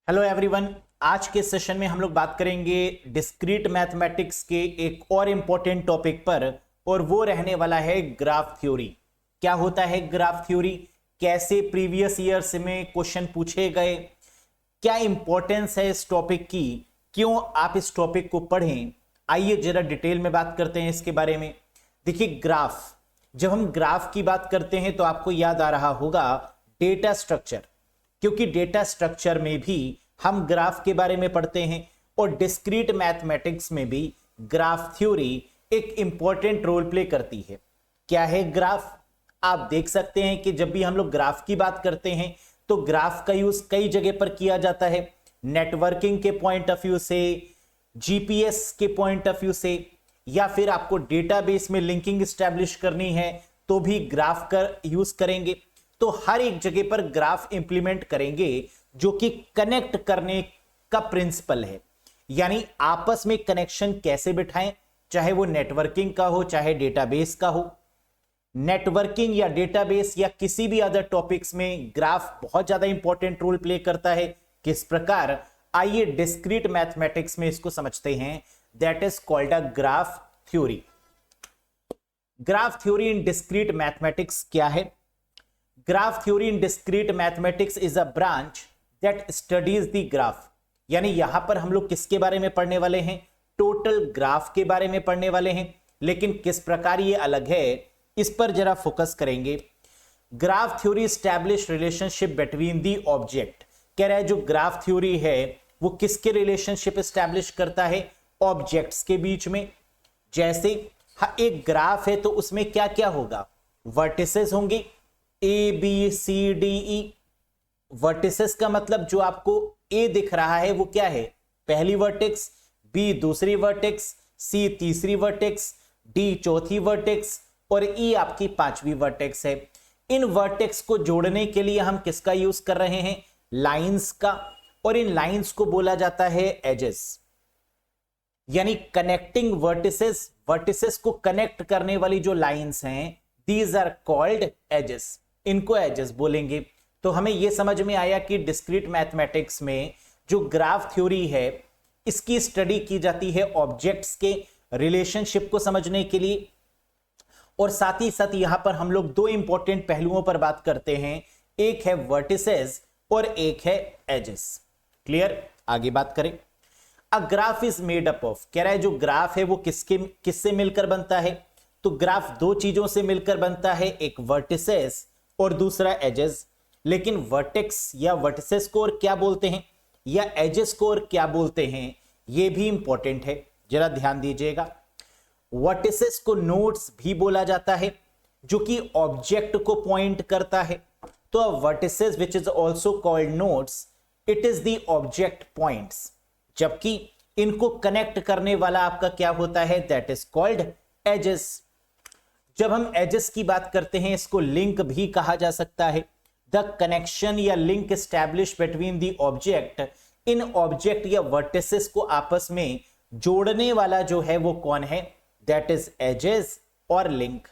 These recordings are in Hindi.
Hello everyone. आज के सेशन में हम लोग बात करेंगे डिस्क्रीट मैथमेटिक्स के एक और इंपॉर्टेंट टॉपिक पर, और वो रहने वाला है ग्राफ थ्योरी। क्या होता है ग्राफ थ्योरी, कैसे प्रीवियस ईयर्स में क्वेश्चन पूछे गए, क्या इंपॉर्टेंस है इस टॉपिक की, क्यों आप इस टॉपिक को पढ़ें। आइए जरा डिटेल में बात करते हैं इसके बारे में। देखिए ग्राफ, जब हम ग्राफ की बात करते हैं तो आपको याद आ रहा होगा डेटा स्ट्रक्चर, क्योंकि डेटा स्ट्रक्चर में भी हम ग्राफ के बारे में पढ़ते हैं, और डिस्क्रीट मैथमेटिक्स में भी ग्राफ थ्योरी एक इंपॉर्टेंट रोल प्ले करती है। क्या है ग्राफ? आप देख सकते हैं कि जब भी हम लोग ग्राफ की बात करते हैं तो ग्राफ का यूज कई जगह पर किया जाता है। नेटवर्किंग के पॉइंट ऑफ व्यू से, जीपीएस के पॉइंट ऑफ व्यू से, या फिर आपको डेटाबेस में लिंकिंग स्टैब्लिश करनी है तो भी ग्राफ का यूज करेंगे। तो हर एक जगह पर ग्राफ इंप्लीमेंट करेंगे जो कि कनेक्ट करने का प्रिंसिपल है, यानी आपस में कनेक्शन कैसे बिठाएं, चाहे वो नेटवर्किंग का हो चाहे डेटाबेस का हो। नेटवर्किंग या डेटाबेस या किसी भी अदर टॉपिक्स में ग्राफ बहुत ज्यादा इंपॉर्टेंट रोल प्ले करता है। किस प्रकार? आइए डिस्क्रीट मैथमेटिक्स में इसको समझते हैं। That is called a graph theory. Graph theory in discrete mathematics क्या है? Graph theory in discrete mathematics is a branch that studies the graph. यानी यहां पर हम लोग किसके बारे में पढ़ने वाले हैं? टोटल ग्राफ के बारे में पढ़ने वाले हैं, लेकिन किस प्रकार ये अलग है इस पर जरा फोकस करेंगे। Graph theory establish relationship between the object. कह रहा है जो ग्राफ थ्योरी है वो किसके रिलेशनशिप स्टैब्लिश करता है? ऑब्जेक्ट्स के बीच में। जैसे एक ग्राफ है तो उसमें क्या क्या होगा? वर्टिसेस होंगे, A B C D E. Vertices का मतलब जो आपको ए दिख रहा है वो क्या है? पहली वर्टेक्स, बी दूसरी वर्टेक्स, सी तीसरी वर्टेक्स, डी चौथी वर्टेक्स, और ई आपकी पांचवी वर्टेक्स है। इन वर्टेक्स को जोड़ने के लिए हम किसका यूज कर रहे हैं? लाइंस का, और इन लाइंस को बोला जाता है एजेस। यानी कनेक्टिंग वर्टिसेस, वर्टिसेस को कनेक्ट करने वाली जो लाइंस हैं, दीज आर कॉल्ड एजेस। इनको एजेस बोलेंगे। तो हमें यह समझ में आया कि डिस्क्रीट मैथमेटिक्स में जो ग्राफ थ्योरी है इसकी स्टडी की जाती है ऑब्जेक्ट्स के रिलेशनशिप को समझने के लिए, और साथ ही साथ यहां पर हम लोग दो इंपॉर्टेंट पहलुओं पर बात करते हैं, एक है वर्टिसेस और एक है एजेस। क्लियर? आगे बात करें। अ graph is made up of, कह रहा है जो ग्राफ है वो किससे मिलकर बनता है? तो ग्राफ दो चीजों से मिलकर बनता है, एक वर्टिसेस और दूसरा एजेस। लेकिन वर्टेक्स या वर्टिसेस को और क्या बोलते हैं, या एजेस को और क्या बोलते हैं, यह भी इंपॉर्टेंट है, जरा ध्यान दीजिएगा। वर्टिसेस को नोड्स भी बोला जाता है जो कि ऑब्जेक्ट को पॉइंट करता है। तो vertices which is also called nodes, it is the object points. जबकि इनको कनेक्ट करने वाला आपका क्या होता है? That is called edges. जब हम एजेस की बात करते हैं इसको लिंक भी कहा जा सकता है। द कनेक्शन या link establish between the object, in object या वर्टिसेस को आपस में जोड़ने वाला जो है वो कौन है? दैट इज एजेस और लिंक।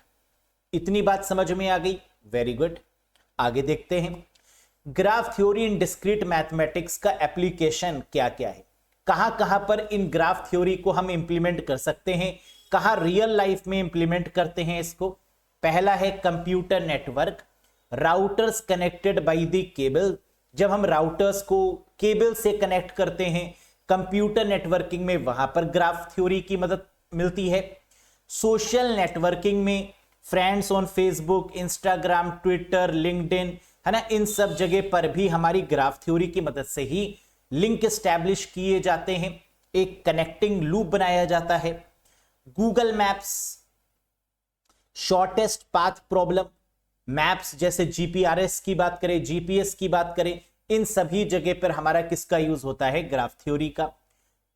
इतनी बात समझ में आ गई? Very good. आगे देखते हैं ग्राफ थ्योरी इन डिस्क्रीट मैथमेटिक्स का एप्लीकेशन क्या क्या है, कहां कहां पर इन ग्राफ थ्योरी को हम इंप्लीमेंट कर सकते हैं, कहां रियल लाइफ में इंप्लीमेंट करते हैं इसको। पहला है computer network, routers connected by the cable. जब हम राउटर्स को केबल से कनेक्ट करते हैं कंप्यूटर नेटवर्किंग में, वहां पर ग्राफ थ्योरी की मदद मिलती है। सोशल नेटवर्किंग में friends on Facebook, Instagram, Twitter, LinkedIn, है ना, इन सब जगह पर भी हमारी ग्राफ थ्योरी की मदद से ही लिंक एस्टैब्लिश किए जाते हैं, एक कनेक्टिंग लूप बनाया जाता है। Google maps, shortest path problem, maps जैसे जीपीआरएस की बात करें, जीपीएस की बात करें, इन सभी जगह पर हमारा किसका यूज होता है? ग्राफ थ्योरी का।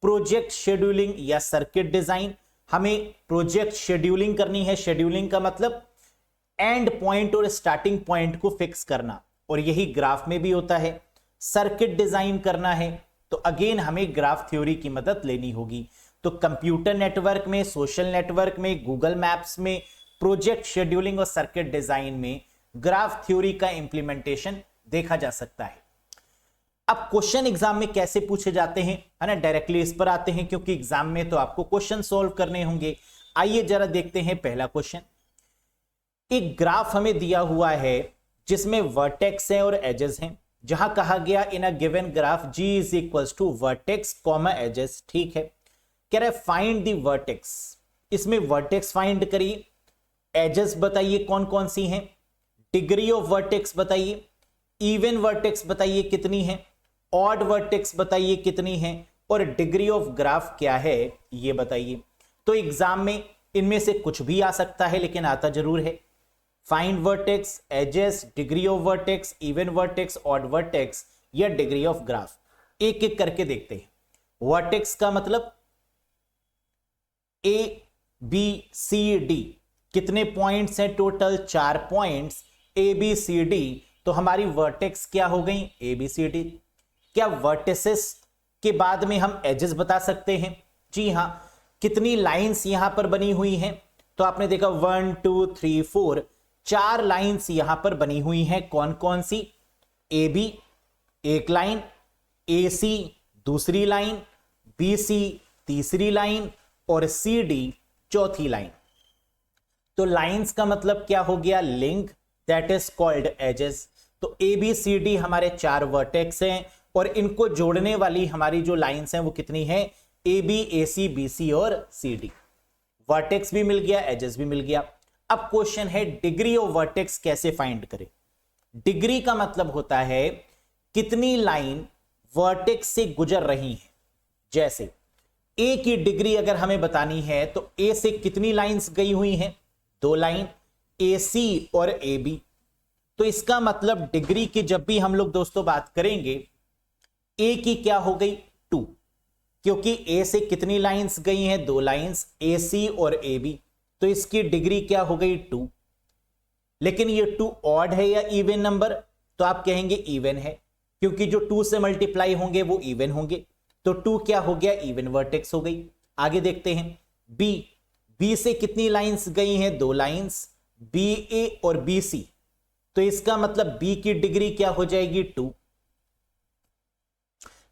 प्रोजेक्ट शेड्यूलिंग या सर्किट डिजाइन, हमें प्रोजेक्ट शेड्यूलिंग करनी है। शेड्यूलिंग का मतलब एंड पॉइंट और स्टार्टिंग पॉइंट को फिक्स करना, और यही ग्राफ में भी होता है। सर्किट डिजाइन करना है तो अगेन हमें ग्राफ थ्योरी की मदद लेनी होगी। तो कंप्यूटर नेटवर्क में, सोशल नेटवर्क में, गूगल मैप्स में, प्रोजेक्ट शेड्यूलिंग और सर्किट डिजाइन में ग्राफ थ्योरी का इंप्लीमेंटेशन देखा जा सकता है। अब क्वेश्चन एग्जाम में कैसे पूछे जाते हैं, है ना, डायरेक्टली इस पर आते हैं क्योंकि एग्जाम में तो आपको क्वेश्चन सॉल्व करने होंगे। आइए जरा देखते हैं पहला क्वेश्चन। एक ग्राफ हमें दिया हुआ है जिसमें वर्टेक्स हैं और एजेस हैं, जहां कहा गया in a given graph g is equals to vertex comma edges. ठीक है, कह रहा है फाइंड द वर्टेक्स, इसमें वर्टेक्स फाइंड करिए, एजेस बताइए कौन कौन सी हैं, डिग्री ऑफ वर्टेक्स बताइए, इवन वर्टेक्स बताइए कितनी है, ऑड वर्टेक्स बताइए कितनी है, और डिग्री ऑफ ग्राफ क्या है ये बताइए। तो एग्जाम में इनमें से कुछ भी आ सकता है लेकिन आता जरूर है। Find vertex, edges, degree of vertex, even vertex, odd vertex या डिग्री ऑफ ग्राफ। एक एक करके देखते हैं। वर्टेक्स का मतलब ए बी सी डी, कितने पॉइंट्स हैं total, 4 points A B C D. तो हमारी वर्टेक्स क्या हो गई, ए बी सी डी। क्या वर्टिसेस के बाद में हम एजेस बता सकते हैं? जी हां। कितनी लाइंस यहां पर बनी हुई हैं? तो आपने देखा 1 2 3 4, 4 लाइंस यहां पर बनी हुई हैं। कौन कौन सी? ए बी एक लाइन, ए सी दूसरी लाइन, बी सी तीसरी लाइन और सी डी चौथी लाइन। तो लाइंस का मतलब क्या हो गया, link, that is called edges. तो ए बी सी डी हमारे 4 वर्टेक्स हैं और इनको जोड़ने वाली हमारी जो लाइंस हैं वो कितनी है, A B A C B C और सी डी। वर्टेक्स भी मिल गया, एजेस भी मिल गया। अब क्वेश्चन है डिग्री ऑफ वर्टेक्स कैसे फाइंड करें। डिग्री का मतलब होता है कितनी लाइन वर्टेक्स से गुजर रही है। जैसे ए की डिग्री अगर हमें बतानी है तो ए से कितनी लाइंस गई हुई हैं, 2 लाइन, ए सी और ए बी। तो इसका मतलब डिग्री की जब भी हम लोग दोस्तों बात करेंगे, ए की क्या हो गई 2, क्योंकि ए से कितनी लाइंस गई हैं, 2 लाइंस, ए सी और ए बी। तो इसकी डिग्री क्या हो गई 2। लेकिन ये 2 ऑड है या इवन नंबर? तो आप कहेंगे इवन है, क्योंकि जो 2 से मल्टीप्लाई होंगे वो इवन होंगे। तो 2 क्या हो गया, इवन वर्टेक्स हो गई। आगे देखते हैं बी। बी से कितनी लाइंस गई हैं, 2 लाइंस, बी ए और बी सी। तो इसका मतलब बी की डिग्री क्या हो जाएगी 2।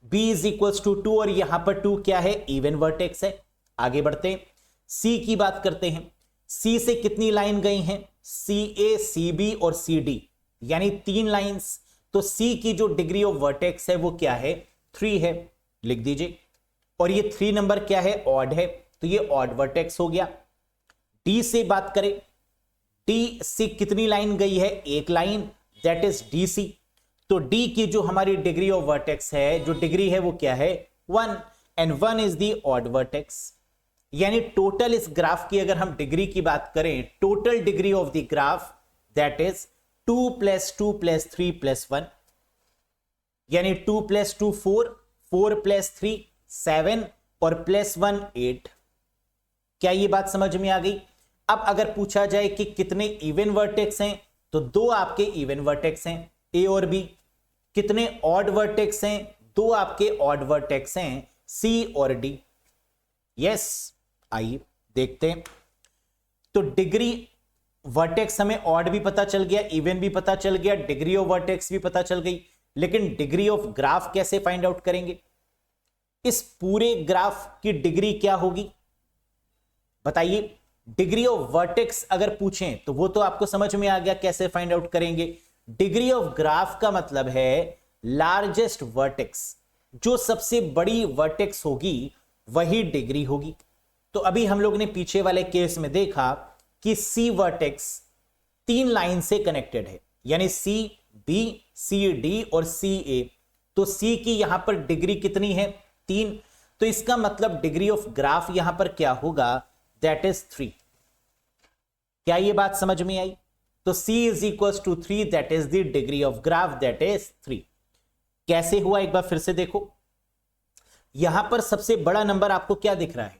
b इज इक्वल्स टू 2 और यहां पर 2 क्या है, इवन वर्टेक्स है। आगे बढ़ते हैं, c की बात करते हैं। c से कितनी लाइन गई हैं, सी ए सी बी और सी डी, यानी 3 लाइंस। तो c की जो डिग्री ऑफ वर्टेक्स है वो क्या है, 3 है, लिख दीजिए। और ये 3 नंबर क्या है, ऑड है, तो ये ऑड वर्टेक्स हो गया। d से बात करें, d से कितनी लाइन गई है, 1 line, that is D C. तो d की जो हमारी डिग्री ऑफ वर्टेक्स है, जो डिग्री है वो क्या है, 1, and 1 is the odd vertex. यानी टोटल इस ग्राफ की अगर हम डिग्री की बात करें, total degree of the graph that is 2 + 2 + 3 + 1, यानी 2 + 2 4, 4 + 3 7 और +1 8। क्या ये बात समझ में आ गई? अब अगर पूछा जाए कि कितने इवन वर्टेक्स हैं, तो 2 आपके इवन वर्टेक्स हैं, ए और बी। कितने ऑड वर्टेक्स हैं, 2 आपके ऑड वर्टेक्स हैं, सी और डी। यस, आइए देखते हैं। तो डिग्री वर्टेक्स हमें ऑड भी पता चल गया, इवन भी पता चल गया, डिग्री ऑफ वर्टेक्स भी पता चल गई। लेकिन डिग्री ऑफ ग्राफ कैसे फाइंड आउट करेंगे? इस पूरे ग्राफ की डिग्री क्या होगी बताइए। डिग्री ऑफ वर्टेक्स अगर पूछें तो वो तो आपको समझ में आ गया कैसे फाइंड आउट करेंगे। डिग्री ऑफ ग्राफ का मतलब है लार्जेस्ट वर्टेक्स, जो सबसे बड़ी वर्टेक्स होगी वही डिग्री होगी। तो अभी हम लोग ने पीछे वाले केस में देखा कि सी वर्टेक्स 3 लाइन से कनेक्टेड है, यानी सी बी सी डी और सी ए। तो सी की यहां पर डिग्री कितनी है, 3। तो इसका मतलब डिग्री ऑफ ग्राफ यहां पर क्या होगा, दैट इज 3। क्या ये बात समझ में आई? तो c is equal to 3, that is the degree of graph, that is 3। कैसे हुआ एक बार फिर से देखो। यहां पर सबसे बड़ा नंबर आपको क्या दिख रहा है,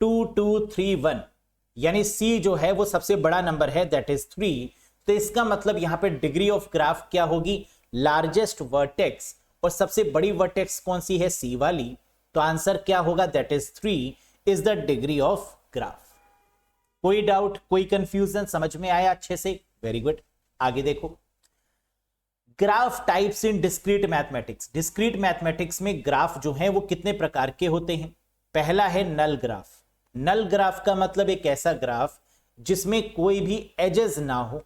2 2 3 1, यानी c जो है वो सबसे बड़ा नंबर है, दैट इज 3। तो इसका मतलब यहां पे डिग्री ऑफ ग्राफ क्या होगी, लार्जेस्ट वर्टेक्स। और सबसे बड़ी वर्टेक्स कौन सी है, c वाली। तो आंसर क्या होगा, that is 3 is the degree of graph. कोई डाउट, कोई कंफ्यूजन, समझ में आया अच्छे से? Very good. आगे देखो, graph types in discrete mathematics. Discrete mathematics में ग्राफ जो है वो कितने प्रकार के होते हैं? पहला है नल ग्राफ। नल ग्राफ का मतलब एक ऐसा ग्राफ जिसमें कोई भी एजेस ना हो,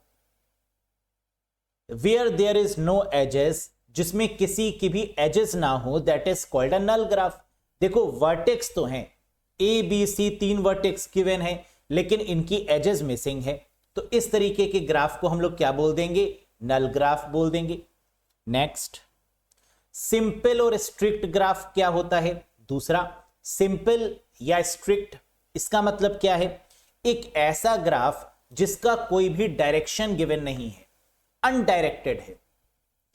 where there is no edges, जिसमें किसी की भी एजेस ना हो, that is called a null graph. देखो वर्टेक्स तो हैं, A B C 3 vertex given है, लेकिन इनकी एजेस मिसिंग है, तो इस तरीके के ग्राफ को हम लोग क्या बोल देंगे? नल ग्राफ बोल देंगे। नेक्स्ट, सिंपल और स्ट्रिक्ट ग्राफ क्या होता है? दूसरा, सिंपल या स्ट्रिक्ट, इसका मतलब क्या है? एक ऐसा ग्राफ जिसका कोई भी डायरेक्शन गिवन नहीं है, अनडायरेक्टेड है।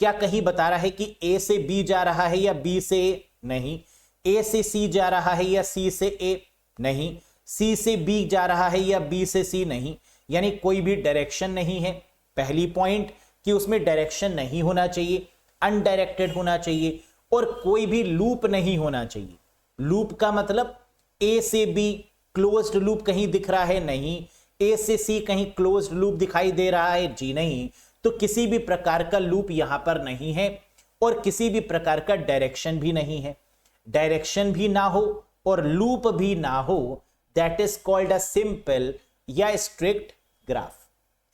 क्या कहीं बता रहा है कि ए से बी जा रहा है या बी से ए? नहीं। ए से सी जा रहा है या सी से ए? नहीं। सी से बी जा रहा है या बी से सी? नहीं। यानी कोई भी डायरेक्शन नहीं है। पहली पॉइंट कि उसमें डायरेक्शन नहीं होना चाहिए, अनडायरेक्टेड होना चाहिए, और कोई भी लूप नहीं होना चाहिए। लूप का मतलब ए से बी क्लोज्ड लूप कहीं दिख रहा है? नहीं। ए से सी कहीं क्लोज्ड लूप दिखाई दे रहा है? जी नहीं। तो किसी भी प्रकार का लूप यहां पर नहीं है, और किसी भी प्रकार का डायरेक्शन भी नहीं है। डायरेक्शन भी ना हो और लूप भी ना हो, that is called a simple या स्ट्रिक्ट ग्राफ।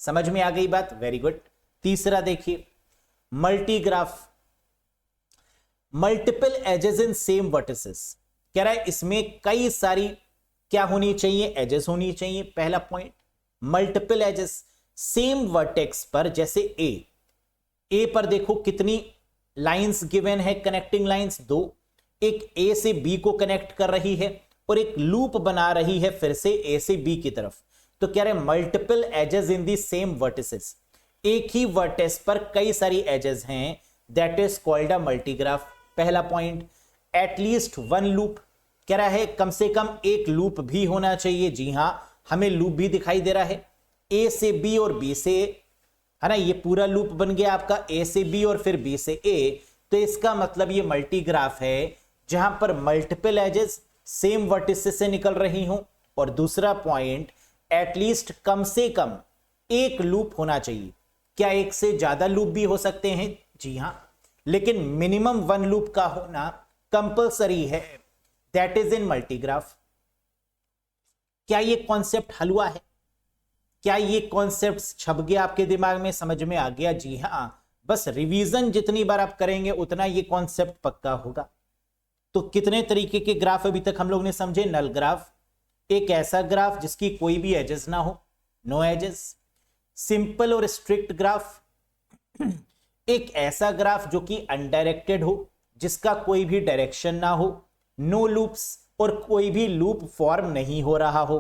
समझ में आ गई बात? Very good. तीसरा देखिए, multi graph. Multiple edges in same vertices. कह रहा है इसमें कई सारी क्या होनी चाहिए? एजेस होनी चाहिए। पहला point, multiple edges same vertex पर। जैसे ए पर देखो कितनी लाइंस गिवन है, कनेक्टिंग लाइंस 2। एक ए से बी को कनेक्ट कर रही है और एक लूप बना रही है फिर से ए से बी की तरफ। तो कह रहे multiple edges in the same vertices. एक ही वर्टेक्स पर कई सारी एजेस हैं, that is called a multigraph. पहला पॉइंट, एटलीस्ट वन लूप। कह रहा है कम से कम एक लूप भी होना चाहिए। जी हां, हमें लूप भी दिखाई दे रहा है, ए से बी और बी से ए, है ना। ये पूरा लूप बन गया आपका ए से बी और फिर बी से ए। तो इसका मतलब ये मल्टीग्राफ है जहां पर मल्टीपल एजेस सेम वर्टिसेस से निकल रही हूं। और दूसरा पॉइंट, एटलीस्ट कम से कम एक लूप होना चाहिए। क्या एक से ज्यादा लूप भी हो सकते हैं? जी हां, लेकिन मिनिमम वन लूप का होना कंपलसरी है, दैट इज इन मल्टीग्राफ। क्या ये कॉन्सेप्ट हलवा है? क्या ये कॉन्सेप्ट छप गया आपके दिमाग में, समझ में आ गया? जी हां, बस रिवीजन जितनी बार आप करेंगे उतना ये कॉन्सेप्ट पक्का होगा। तो कितने तरीके के ग्राफ अभी तक हम लोग ने समझे? नल ग्राफ, एक ऐसा ग्राफ जिसकी कोई भी एजेस ना हो, नो एजेस। सिंपल और स्ट्रिक्ट ग्राफ, एक ऐसा ग्राफ जो कि अनडायरेक्टेड हो, जिसका कोई भी डायरेक्शन ना हो, नो लूप्स, और कोई भी लूप फॉर्म नहीं हो रहा हो।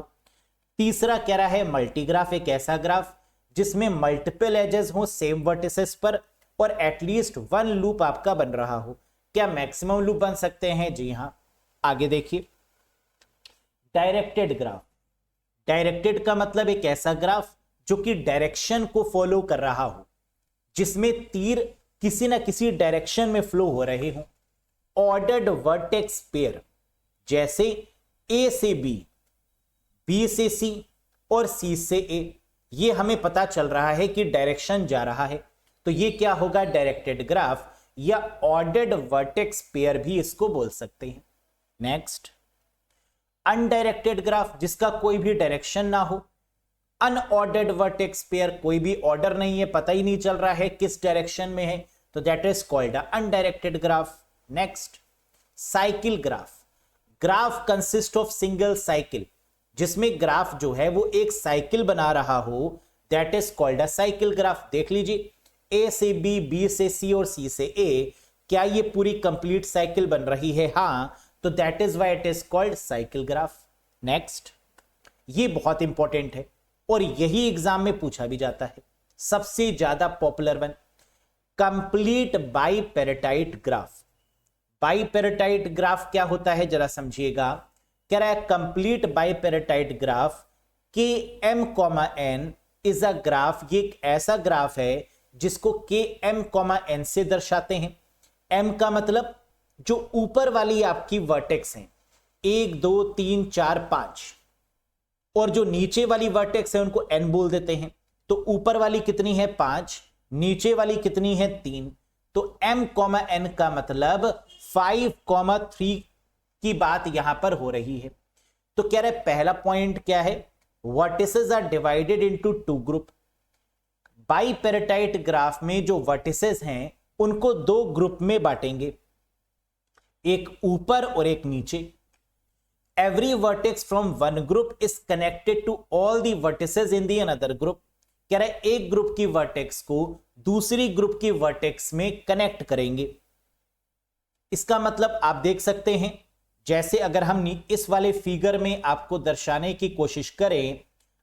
तीसरा कह रहा है मल्टीग्राफ, एक ऐसा ग्राफ जिसमें मल्टीपल एजेस हो सेम वर्टिसेस पर, और एटलीस्ट वन लूप आपका बन रहा हो। क्या मैक्सिमम लूप बन सकते हैं? जी हां। आगे देखिए, डायरेक्टेड ग्राफ। डायरेक्टेड का मतलब एक ऐसा ग्राफ जो कि डायरेक्शन को फॉलो कर रहा हो, जिसमें तीर किसी ना किसी डायरेक्शन में फ्लो हो रहे हो। ऑर्डर्ड वर्टेक्स पेयर, जैसे ए से बी, बी से सी और सी से ए। ये हमें पता चल रहा है कि डायरेक्शन जा रहा है, तो ये क्या होगा? डायरेक्टेड ग्राफ, या ऑर्डर्ड वर्टेक्स पेयर भी इसको बोल सकते हैं। नेक्स्ट, अनडायरेक्टेड ग्राफ, जिसका कोई भी डायरेक्शन ना हो। अनऑर्डर्ड वर्टेक्स पेयर, कोई भी ऑर्डर नहीं है, पता ही नहीं चल रहा है किस डायरेक्शन में है, तो that is called undirected graph. Next, cycle graph. Graph consist of single cycle, जिसमें ग्राफ जो है वो एक साइकिल बना रहा हो, that is called a cycle graph. देख लीजिए, ए से बी, बी से सी और सी से ए, क्या ये पूरी कंप्लीट साइकिल बन रही है? हां, तो that is why it is called cycle graph. Next, ये बहुत इंपॉर्टेंट है और यही एग्जाम में पूछा भी जाता है, सबसे ज्यादा popular one, complete bipartite graph. Bipartite graph क्या होता है जरा समझिएगा। कह रहा है कंप्लीट बाइपेरेटाइट ग्राफ के M comma N is a graph, ये एक ऐसा ग्राफ है जिसको के एम कॉमा एन से दर्शाते हैं। एम का मतलब जो ऊपर वाली आपकी वर्टेक्स हैं, 1 2 3 4 5, और जो नीचे वाली वर्टेक्स है उनको एन बोल देते हैं। तो ऊपर वाली कितनी है? 5, नीचे वाली कितनी है 3, तो m,n का मतलब 5,3 की बात यहां पर हो रही है। तो कह रहे पहला पॉइंट क्या है, vertices are divided into 2 group. Bipartite graph में जो वर्टिसेस हैं उनको 2 ग्रुप में बांटेंगे, एक ऊपर और एक नीचे। Every vertex from one group is connected to all the vertices in the another group. कह रहे एक ग्रुप की वर्टेक्स को दूसरी ग्रुप की वर्टेक्स में कनेक्ट करेंगे। इसका मतलब आप देख सकते हैं, जैसे अगर हम इस वाले फिगर में आपको दर्शाने की कोशिश करें,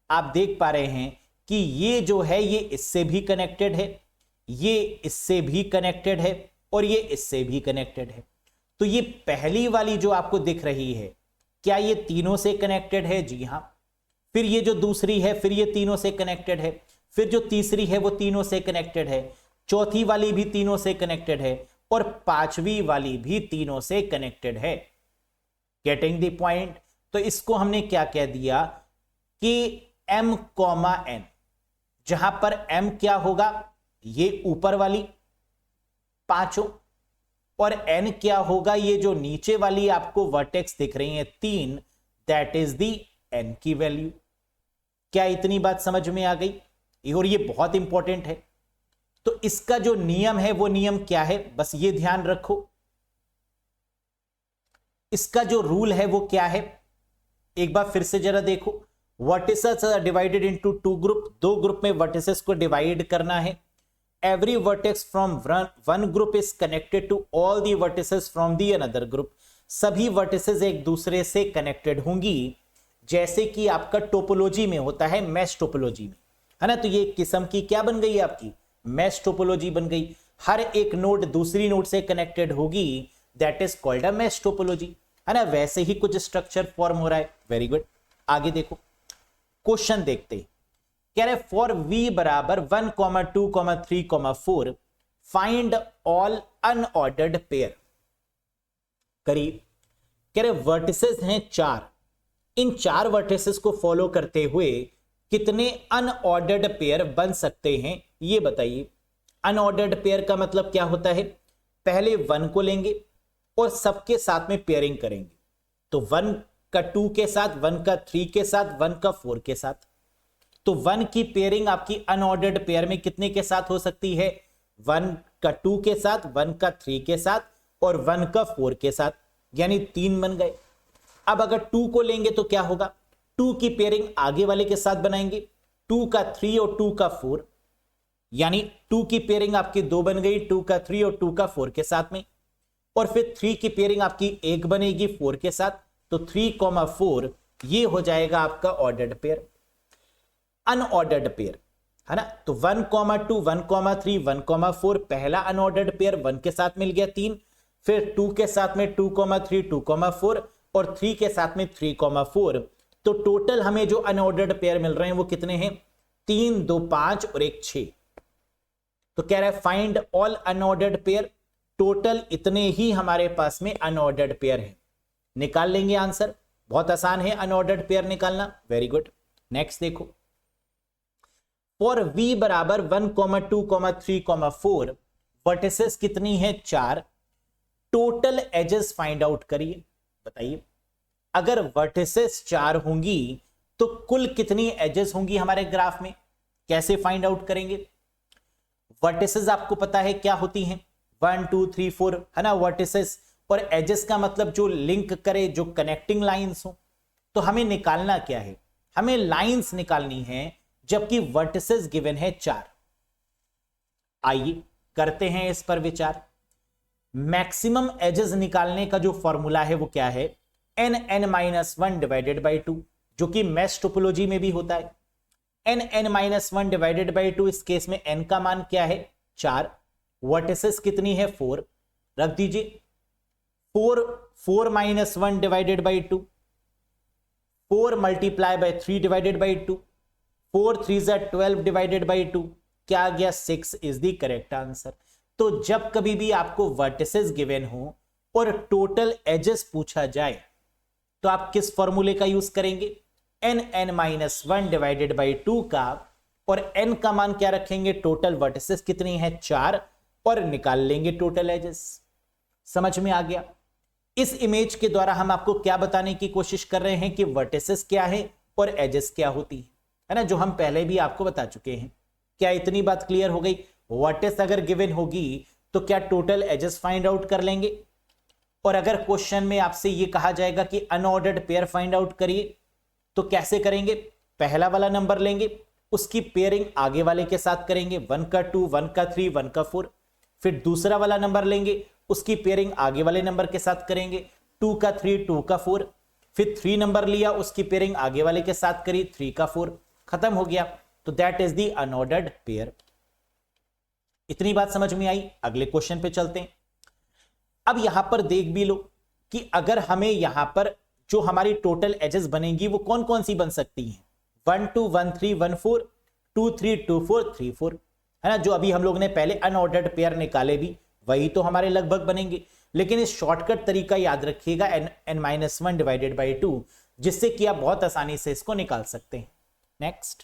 आप देख पा रहे हैं कि ये जो है ये इससे भी कनेक्टेड है, ये इससे भी कनेक्टेड है और ये इससे भी कनेक्टेड है। तो ये पहली वाली जो आपको दिख रही है, क्या ये तीनों से कनेक्टेड है? जी हां। फिर ये जो दूसरी है, फिर ये तीनों से कनेक्टेड है। फिर जो तीसरी है वो तीनों से कनेक्टेड है। चौथी वाली भी तीनों से कनेक्टेड है और पांचवी वाली भी तीनों से कनेक्टेड है। Getting the point? तो इसको हमने क्या कह दिया कि m, n, जहां पर m क्या होगा, ये ऊपर वाली पांचों, और n क्या होगा, ये जो नीचे वाली आपको वर्टेक्स दिख रही है 3, दैट इज दी n की वैल्यू। क्या इतनी बात समझ में आ गई? और ये बहुत इंपॉर्टेंट है। तो इसका जो नियम है वो नियम क्या है, बस ये ध्यान रखो। इसका जो रूल है वो क्या है, एक बार फिर से जरा देखो। Vertices are divided into 2 group, 2 group में वर्टिसेस को डिवाइड करना है। Every vertex from one group is connected to all the vertices from the another group. सभी वर्टिसेस एक दूसरे से कनेक्टेड होंगी, जैसे कि आपका टोपोलॉजी में होता है, मैश टोपोलॉजी में, है ना। तो ये एक किस्म की क्या बन गई आपकी, मैश टोपोलॉजी बन गई। हर एक नोड दूसरी नोड से कनेक्टेड होगी, that is called a mesh topology, है ना। वैसे ही कुछ स्ट्रक्चर फॉर्म हो रहा है। वेरी गुड, आगे देखो क्वेश्चन देखते हैं। कह रहे फॉर v बराबर 1, 2, 3, 4 फाइंड ऑल अनऑर्डर्ड पेयर। करीब कह रहे वर्टिसेस हैं 4, इन 4 वर्टिसेस को फॉलो करते हुए कितने अनऑर्डर्ड पेयर बन सकते हैं ये बताइए। अनऑर्डर्ड पेयर का मतलब क्या होता है, पहले 1 को लेंगे और सबके साथ में पेयरिंग करेंगे। तो 1 का 2 के साथ, 1 का 3 के साथ, 1 का 4 के साथ। तो 1 की पेयरिंग आपकी अनऑर्डर्ड पेयर में कितने के साथ हो सकती है, 1 का 2 के साथ, 1 का 3 के साथ और 1 का 4 के साथ, यानी 3 बन गए। अब अगर 2 को लेंगे तो क्या होगा, 2 की पेयरिंग आगे वाले के साथ बनाएंगे, 2 का 3 और 2 का 4, यानी 2 की पेयरिंग आपकी 2 बन गई, 2 का 3 और 2 का 4 के साथ में। और फिर 3 की पेयरिंग आपकी 1 बनेगी 4 के साथ, तो 3, 4 ये हो जाएगा आपका ऑर्डर्ड पेयर। अनऑर्डर्ड पेयर, है ना। तो 1, 2, 1, 3, 1, 4 पहला अनऑर्डर्ड पेयर 1 के साथ मिल गया 3, फिर 2 के साथ में 2, 3, 2, 4 और 3 के साथ में 3, 4। तो टोटल हमें जो अनऑर्डर्ड पेयर मिल रहे हैं वो कितने हैं, 3, 2, 5 और 1, 6। तो कह रहा है find all unordered pair. Total इतने ही हमारे पास में अनऑर्डर्ड पेयर है। निकाल लेंगे आंसर, बहुत आसान है अनऑर्डर्ड पेयर निकालना। वेरी गुड, नेक्स्ट देखो। फॉर v बराबर 1, 2, 3, 4 वर्टिसेस कितनी है 4, टोटल एजेस फाइंड आउट करिए। बताइए अगर वर्टिसेस 4 होंगी तो कुल कितनी एजेस होंगी हमारे ग्राफ में, कैसे फाइंड आउट करेंगे। वर्टिसेस आपको पता है क्या होती हैं, 1, 2, 3, 4, है ना वर्टिसेस। और एजेस का मतलब जो लिंक करे, जो कनेक्टिंग लाइंस हो। तो हमें निकालना क्या है, हमें लाइंस निकालनी है, जबकि वर्टिसेस गिवन है 4। आइए करते हैं इस पर विचार। मैक्सिमम एजेस निकालने का जो फॉर्मूला है वो क्या है, n(n-1 डिवाइडेड बाई 2, जो कि मैश टोपोलॉजी में भी होता है। n(n-1 डिवाइडेड बाई 2, इस केस में n का मान क्या है 4, वर्टिसेस कितनी है 4, रख दीजिए। 4 - 1 divided by 2, 4 multiply by 3 divided by 2, 4 3 12 divided by 2, क्या आ गया 6 इज द करेक्ट आंसर। तो जब कभी भी आपको वर्टिसेस गिवन हो और टोटल एजेस पूछा जाए तो आप किस फॉर्मूले का यूज करेंगे, n(n-1 डिवाइडेड बाई 2 का और n का मान क्या रखेंगे, टोटल वर्टिसेस कितनी है 4, और निकाल लेंगे टोटल एजेस। समझ में आ गया। इस इमेज के द्वारा हम आपको क्या बताने की कोशिश कर रहे हैं कि वर्टिसेस क्या है और एजेस क्या होती है ना, जो हम पहले भी आपको बता चुके हैं। क्या इतनी बात क्लियर हो गई? वर्टिस अगर गिवन होगी तो क्या टोटल एजेस फाइंड आउट कर लेंगे, और अगर क्वेश्चन में आपसे यह कहा जाएगा कि अनऑर्डर्ड पेयर फाइंड आउट करिए तो कैसे करेंगे? पहला वाला नंबर लेंगे, उसकी पेयरिंग आगे वाले के साथ करेंगे, 1 का 2, 1 का 3, 1 का 4। फिर दूसरा वाला नंबर लेंगे, उसकी पेयरिंग आगे वाले नंबर के साथ करेंगे, 2 का 3, 2 का 4। फिर 3 नंबर लिया, उसकी पेयरिंग आगे वाले के साथ करी, 3 का 4। खत्म हो गया। तो that is the unordered pair. इतनी बात समझ में आई? अगले क्वेश्चन पे चलते हैं। अब यहां पर देख भी लो कि अगर हमें यहां पर जो हमारी टोटल एजेस बनेंगी वो कौन कौन सी बन सकती हैं? 1 2 1 3 1 4, 2 3 2 4 3 4, है ना, जो अभी हम लोग ने पहले अनऑर्डर्ड पेयर निकाले भी वही तो हमारे लगभग बनेंगे। लेकिन इस शॉर्टकट तरीका याद रखिएगा, n-1 डिवाइडेड बाई 2, जिससे कि आप बहुत आसानी से इसको निकाल सकते हैं। Next,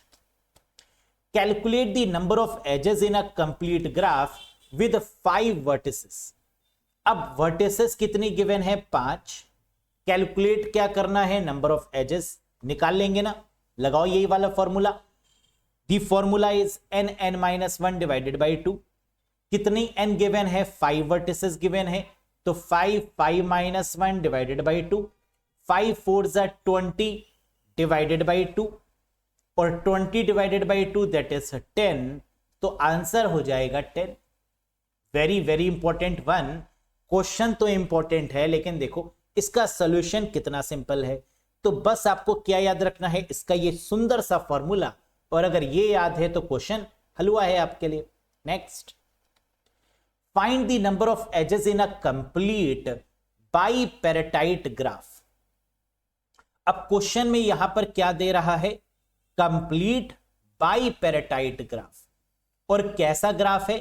calculate the number of edges in a complete graph with 5 vertices. अब वर्टिसेस कितनी गिवन है? 5। कैलकुलेट क्या करना है? नंबर ऑफ एजेस निकाल लेंगे ना। लगाओ यही वाला formula. The formula is n-1 divided by 2। कितनी n गिवन है? 5 वर्टिसेस गिवन है, तो 5 1 डिवाइडेड बाई 2, 5 4 20 डिवाइडेड बाई 2, और 20 डिवाइडेड बाई 2 दैट इज 10। तो आंसर हो जाएगा 10। Very very important one. Question तो इंपॉर्टेंट है, लेकिन देखो इसका सॉल्यूशन कितना सिंपल है। तो बस आपको क्या याद रखना है? इसका ये सुंदर सा फॉर्मूला, और अगर ये याद है तो क्वेश्चन हलवा है आपके लिए। Next, find the number of edges in a complete bipartite graph. अब क्वेश्चन में यहां पर क्या दे रहा है? Complete bipartite graph. और कैसा ग्राफ है?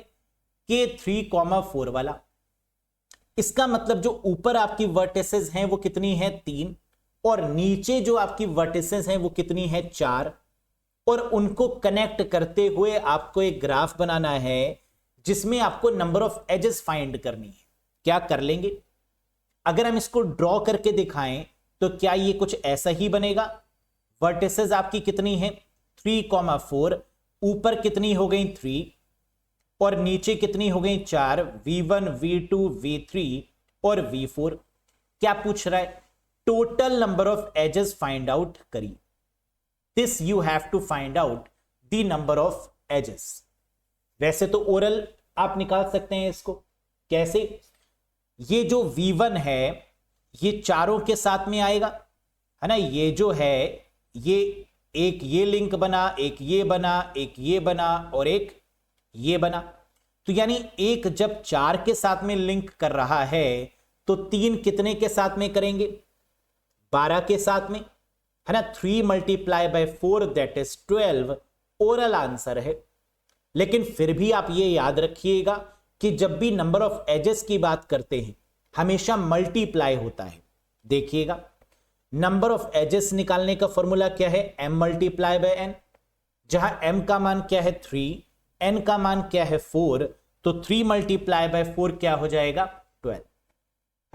K3,4 वाला। इसका मतलब जो ऊपर आपकी वर्टिसेस हैं वो कितनी है? 3, और नीचे जो आपकी वर्टिसेस हैं वो कितनी है? 4। और उनको कनेक्ट करते हुए आपको एक ग्राफ बनाना है जिसमें आपको नंबर ऑफ एजेस फाइंड करनी है। क्या कर लेंगे? अगर हम इसको ड्रॉ करके दिखाएं तो क्या ये कुछ ऐसा ही बनेगा? वर्टिसेस आपकी कितनी है? 3,4। ऊपर कितनी हो गई? 3, और नीचे कितनी हो गई? 4। V1 V2 V3 और V4। क्या पूछ रहा है? Total number of edges find out करिए। This you have to find out the number of edges. वैसे तो ओरल आप निकाल सकते हैं इसको। कैसे? ये जो V1 है ये चारों के साथ में आएगा, है ना। ये जो है ये एक ये लिंक बना, एक ये बना, एक ये बना, और एक ये बना। तो यानी एक जब 4 के साथ में लिंक कर रहा है तो 3 कितने के साथ में करेंगे? 12 के साथ में, है ना। 3 multiply by 4 that is 12 oral answer है। लेकिन फिर भी आप ये याद रखिएगा कि जब भी नंबर ऑफ एजेस की बात करते हैं हमेशा मल्टीप्लाई होता है। देखिएगा, नंबर ऑफ एजेस निकालने का फॉर्मूला क्या है? m multiply by n। जहां m का मान क्या है? 3, n का मान क्या है? 4, तो 3 मल्टीप्लाई बाय 4 क्या हो जाएगा? 12,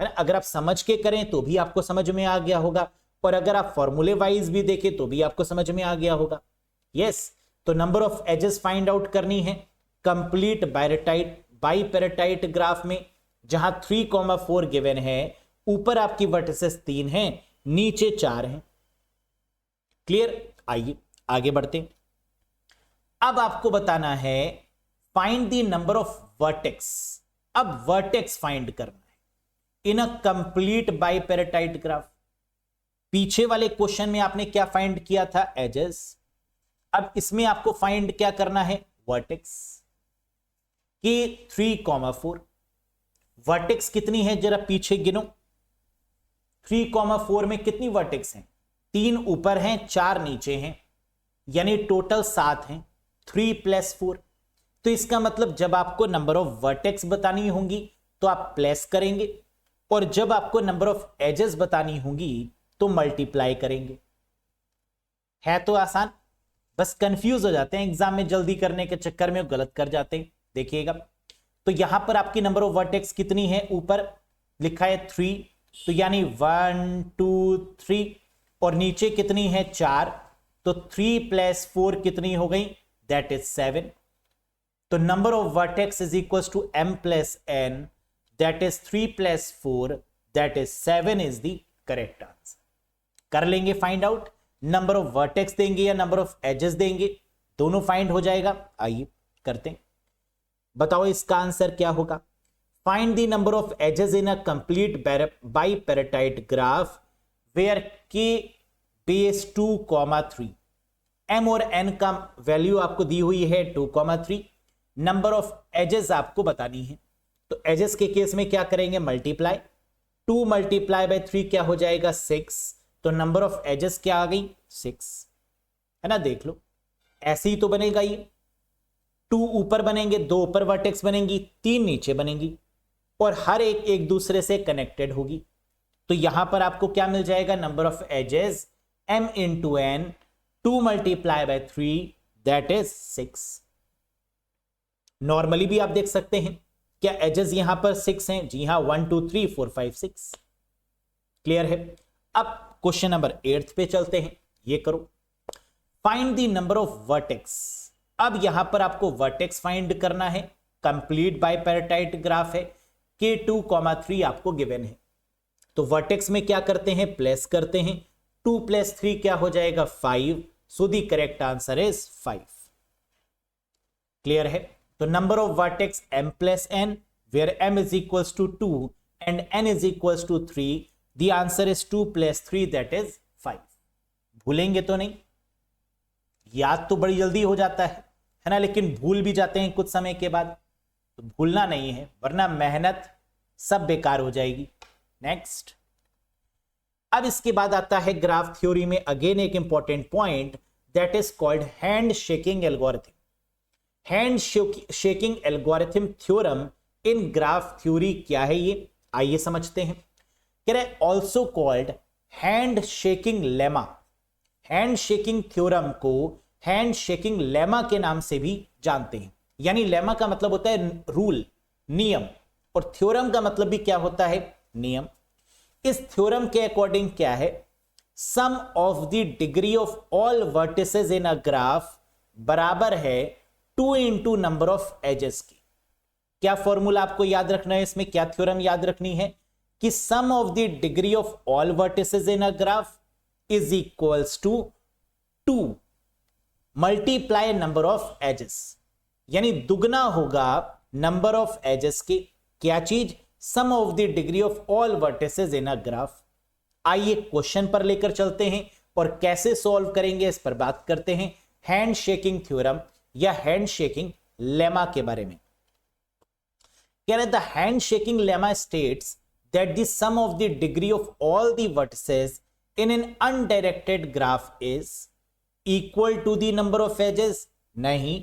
है ना। अगर आप समझ के करें तो भी आपको समझ में आ गया होगा, और अगर आप फॉर्मूले वाइज भी देखें तो भी आपको समझ में आ गया होगा। यस, तो number of edges find out करनी है कंप्लीट बाइपेरेटाइट ग्राफ में, जहां 3,4 गिवन है, ऊपर आपकी वर्टिसेस 3 हैं, नीचे 4 हैं। क्लियर? आइए आगे बढ़ते हैं। अब आपको बताना है find the number of vertex. अब वर्टेक्स फाइंड करना है in a complete bipartite graph. पीछे वाले क्वेश्चन में आपने क्या फाइंड किया था? एजेस। अब इसमें आपको फाइंड क्या करना है? वर्टेक्स। K3,4 वर्टेक्स कितनी है जरा पीछे गिनो। 3,4 में कितनी वर्टेक्स हैं? 3 ऊपर हैं, 4 नीचे हैं, यानी टोटल 7 हैं। 3 + 4, तो इसका मतलब जब आपको नंबर ऑफ वर्टेक्स बतानी होंगी तो आप प्लस करेंगे, और जब आपको नंबर ऑफ एजेस बतानी होंगी तो मल्टीप्लाई करेंगे। है तो आसान। बस कंफ्यूज हो जाते हैं एग्जाम में, जल्दी करने के चक्कर में गलत कर जाते हैं। देखिएगा, तो यहां पर आपकी नंबर ऑफ वर्टेक्स कितनी है, ऊपर लिखा है 3, तो यानी 1 2 3, और नीचे कितनी है 4, तो 3 + 4 कितनी हो गई, दैट इज 7। तो number of vertex is equal to m + n, that is 3 + 4, that is 7 is the correct answer. कर लेंगे find out, number of vertex देंगे या नंबर ऑफ एजेस देंगे, दोनों फाइंड हो जाएगा। आइए करते हैं, बताओ इसका आंसर क्या होगा। Find the number of edges in a complete bipartite graph where k base 2, 3। m और n का वैल्यू आपको दी हुई है 2, 3। नंबर ऑफ एजेस आपको बतानी है, तो एजेस के केस में क्या करेंगे, मल्टीप्लाई, 2 × 3 क्या हो जाएगा 6, तो नंबर ऑफ एजेस क्या आ गई 6, है ना। देख लो ऐसे ही तो बनेगा ये, 2 ऊपर बनेंगे, 2 ऊपर वर्टेक्स बनेंगी, 3 नीचे बनेंगी, और हर एक दूसरे से कनेक्टेड होगी। तो यहां पर आपको क्या मिल जाएगा, number of edges m × n, 2 × 3, that is 6। Normally भी आप देख सकते हैं, क्या एजेस यहां पर 6 हैं, जी हां, 1 2 3 4 5 6। क्लियर है। अब क्वेश्चन नंबर 8 पे चलते हैं, ये करो, find the number of vertex. अब यहां पर आपको वर्टेक्स फाइंड करना है, कंप्लीट बाइपेरेटाइट ग्राफ है, k2, 3 आपको गिवन है। तो वर्टेक्स में क्या करते हैं, प्लेस करते हैं, 2 + 3 क्या हो जाएगा 5, so the correct answer is 5। Clear है। तो number of vertex m + n, where m is equals to 2 and n is equals to 3, the answer is 2 + 3, that is 5। भूलेंगे तो नहीं, याद तो बड़ी जल्दी हो जाता है ना, लेकिन भूल भी जाते हैं कुछ समय के बाद, तो भूलना नहीं है वरना मेहनत सब बेकार हो जाएगी। नेक्स्ट, अब इसके बाद आता है ग्राफ थ्योरी में अगेन एक important point, that is called hand shaking algorithm. Hand shaking algorithm theorem in graph theory क्या है ये, आइए समझते हैं। कह रहे also called hand shaking lemma. Hand shaking theorem को हैंड शेकिंग लेमा के नाम से भी जानते हैं, यानी लेमा का मतलब होता है रूल, नियम, और थ्योरम का मतलब भी क्या होता है, नियम। इस थ्योरम के अकॉर्डिंग क्या है, sum of the degree of all vertices in a graph बराबर है 2 × नंबर ऑफ एजेस की। क्या फॉर्मूला आपको याद रखना है इसमें, क्या थ्योरम याद रखनी है कि sum of the degree of all vertices in a graph is equals to 2 multiply number of edges, यानी दुगना होगा नंबर ऑफ एजेस के, क्या चीज, sum of the degree of all vertices in a graph. आइए क्वेश्चन पर लेकर चलते हैं और कैसे सॉल्व करेंगे इस पर बात करते हैं, हैंड शेकिंग थ्योरम या हैंड शेकिंग लेमा के बारे में। कह रहे the hand shaking lemma states that the sum of the degree of all the vertices in an undirected graph is equal to the number of edges, नहीं,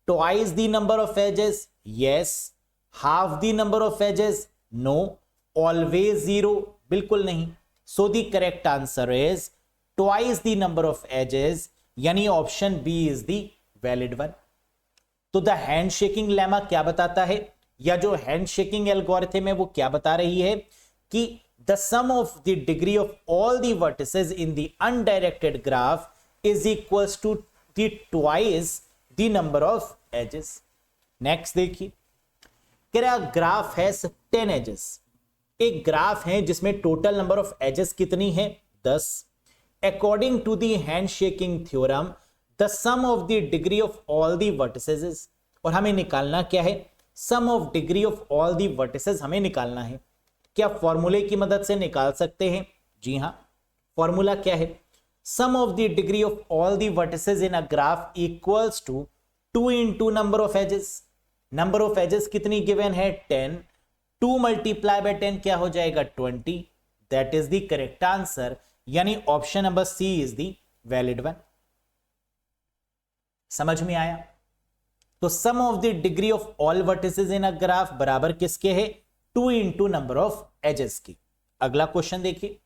twice the number of edges, yes, half the number of edges, no, always 0, बिल्कुल नहीं। So the correct answer is twice the number of edges, यानी option B is the valid one. तो द हैंड शेकिंग लेमा क्या बताता है, या जो हैंड शेकिंग एल्गोरिथम है वो क्या बता रही है कि the sum of the degree of all the vertices in the undirected graph is equals to the twice the number of edges. Next देखिए, कह रहा ग्राफ है 10 एजेस। एक ग्राफ है जिसमें टोटल नंबर ऑफ एजेस कितनी है, 10। According to the hand shaking theorem the sum of the degree of all the vertices, और हमें निकालना क्या है, sum of degree of all the vertices हमें निकालना है। क्या फॉर्मूले की मदद से निकाल सकते हैं, जी हां। फॉर्मूला क्या है, sum of the degree of all the vertices in a graph equals to 2 × number of edges. Number of edges कितनी गिवन है, 10, 2 × 10 क्या हो जाएगा 20, that is the correct answer, यानी option number C is the valid one. समझ में आया। तो sum of the degree of all vertices in a graph बराबर किसके है, 2 × नंबर ऑफ एजेस की। अगला क्वेश्चन देखिए,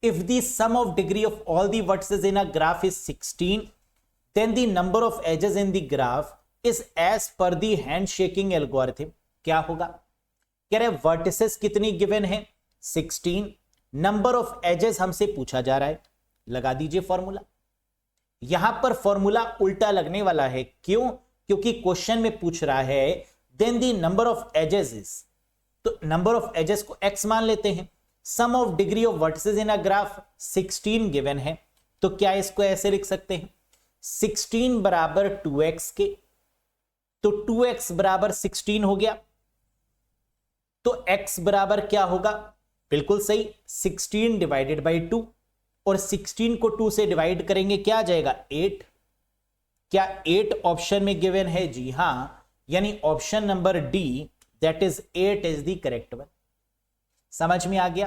if the sum of degree of all the vertices in a graph is 16, then the number of edges in the graph is as per the handshaking algorithm. क्या होगा? कह रहे वर्टिसेस कितनी गिवन है? 16. नंबर ऑफ एजेस हमसे पूछा जा रहा है, लगा दीजिए फॉर्मूला. यहां पर फॉर्मूला उल्टा लगने वाला है. क्यों? क्योंकि क्वेश्चन में पूछ रहा है then the number of edges is, तो नंबर ऑफ एजेस को x मान लेते हैं. Sum of degree of vertices in a graph 16 given है, तो क्या इसको ऐसे लिख सकते हैं 16 बराबर 2x के, तो 2x बराबर 16 हो गया. तो x बराबर क्या होगा? बिल्कुल सही 16 डिवाइडेड बाई 2, और 16 को 2 से डिवाइड करेंगे क्या आ जाएगा 8. क्या 8 ऑप्शन में गिवन है? जी हां, यानी option number D that is 8 is the correct one. समझ में आ गया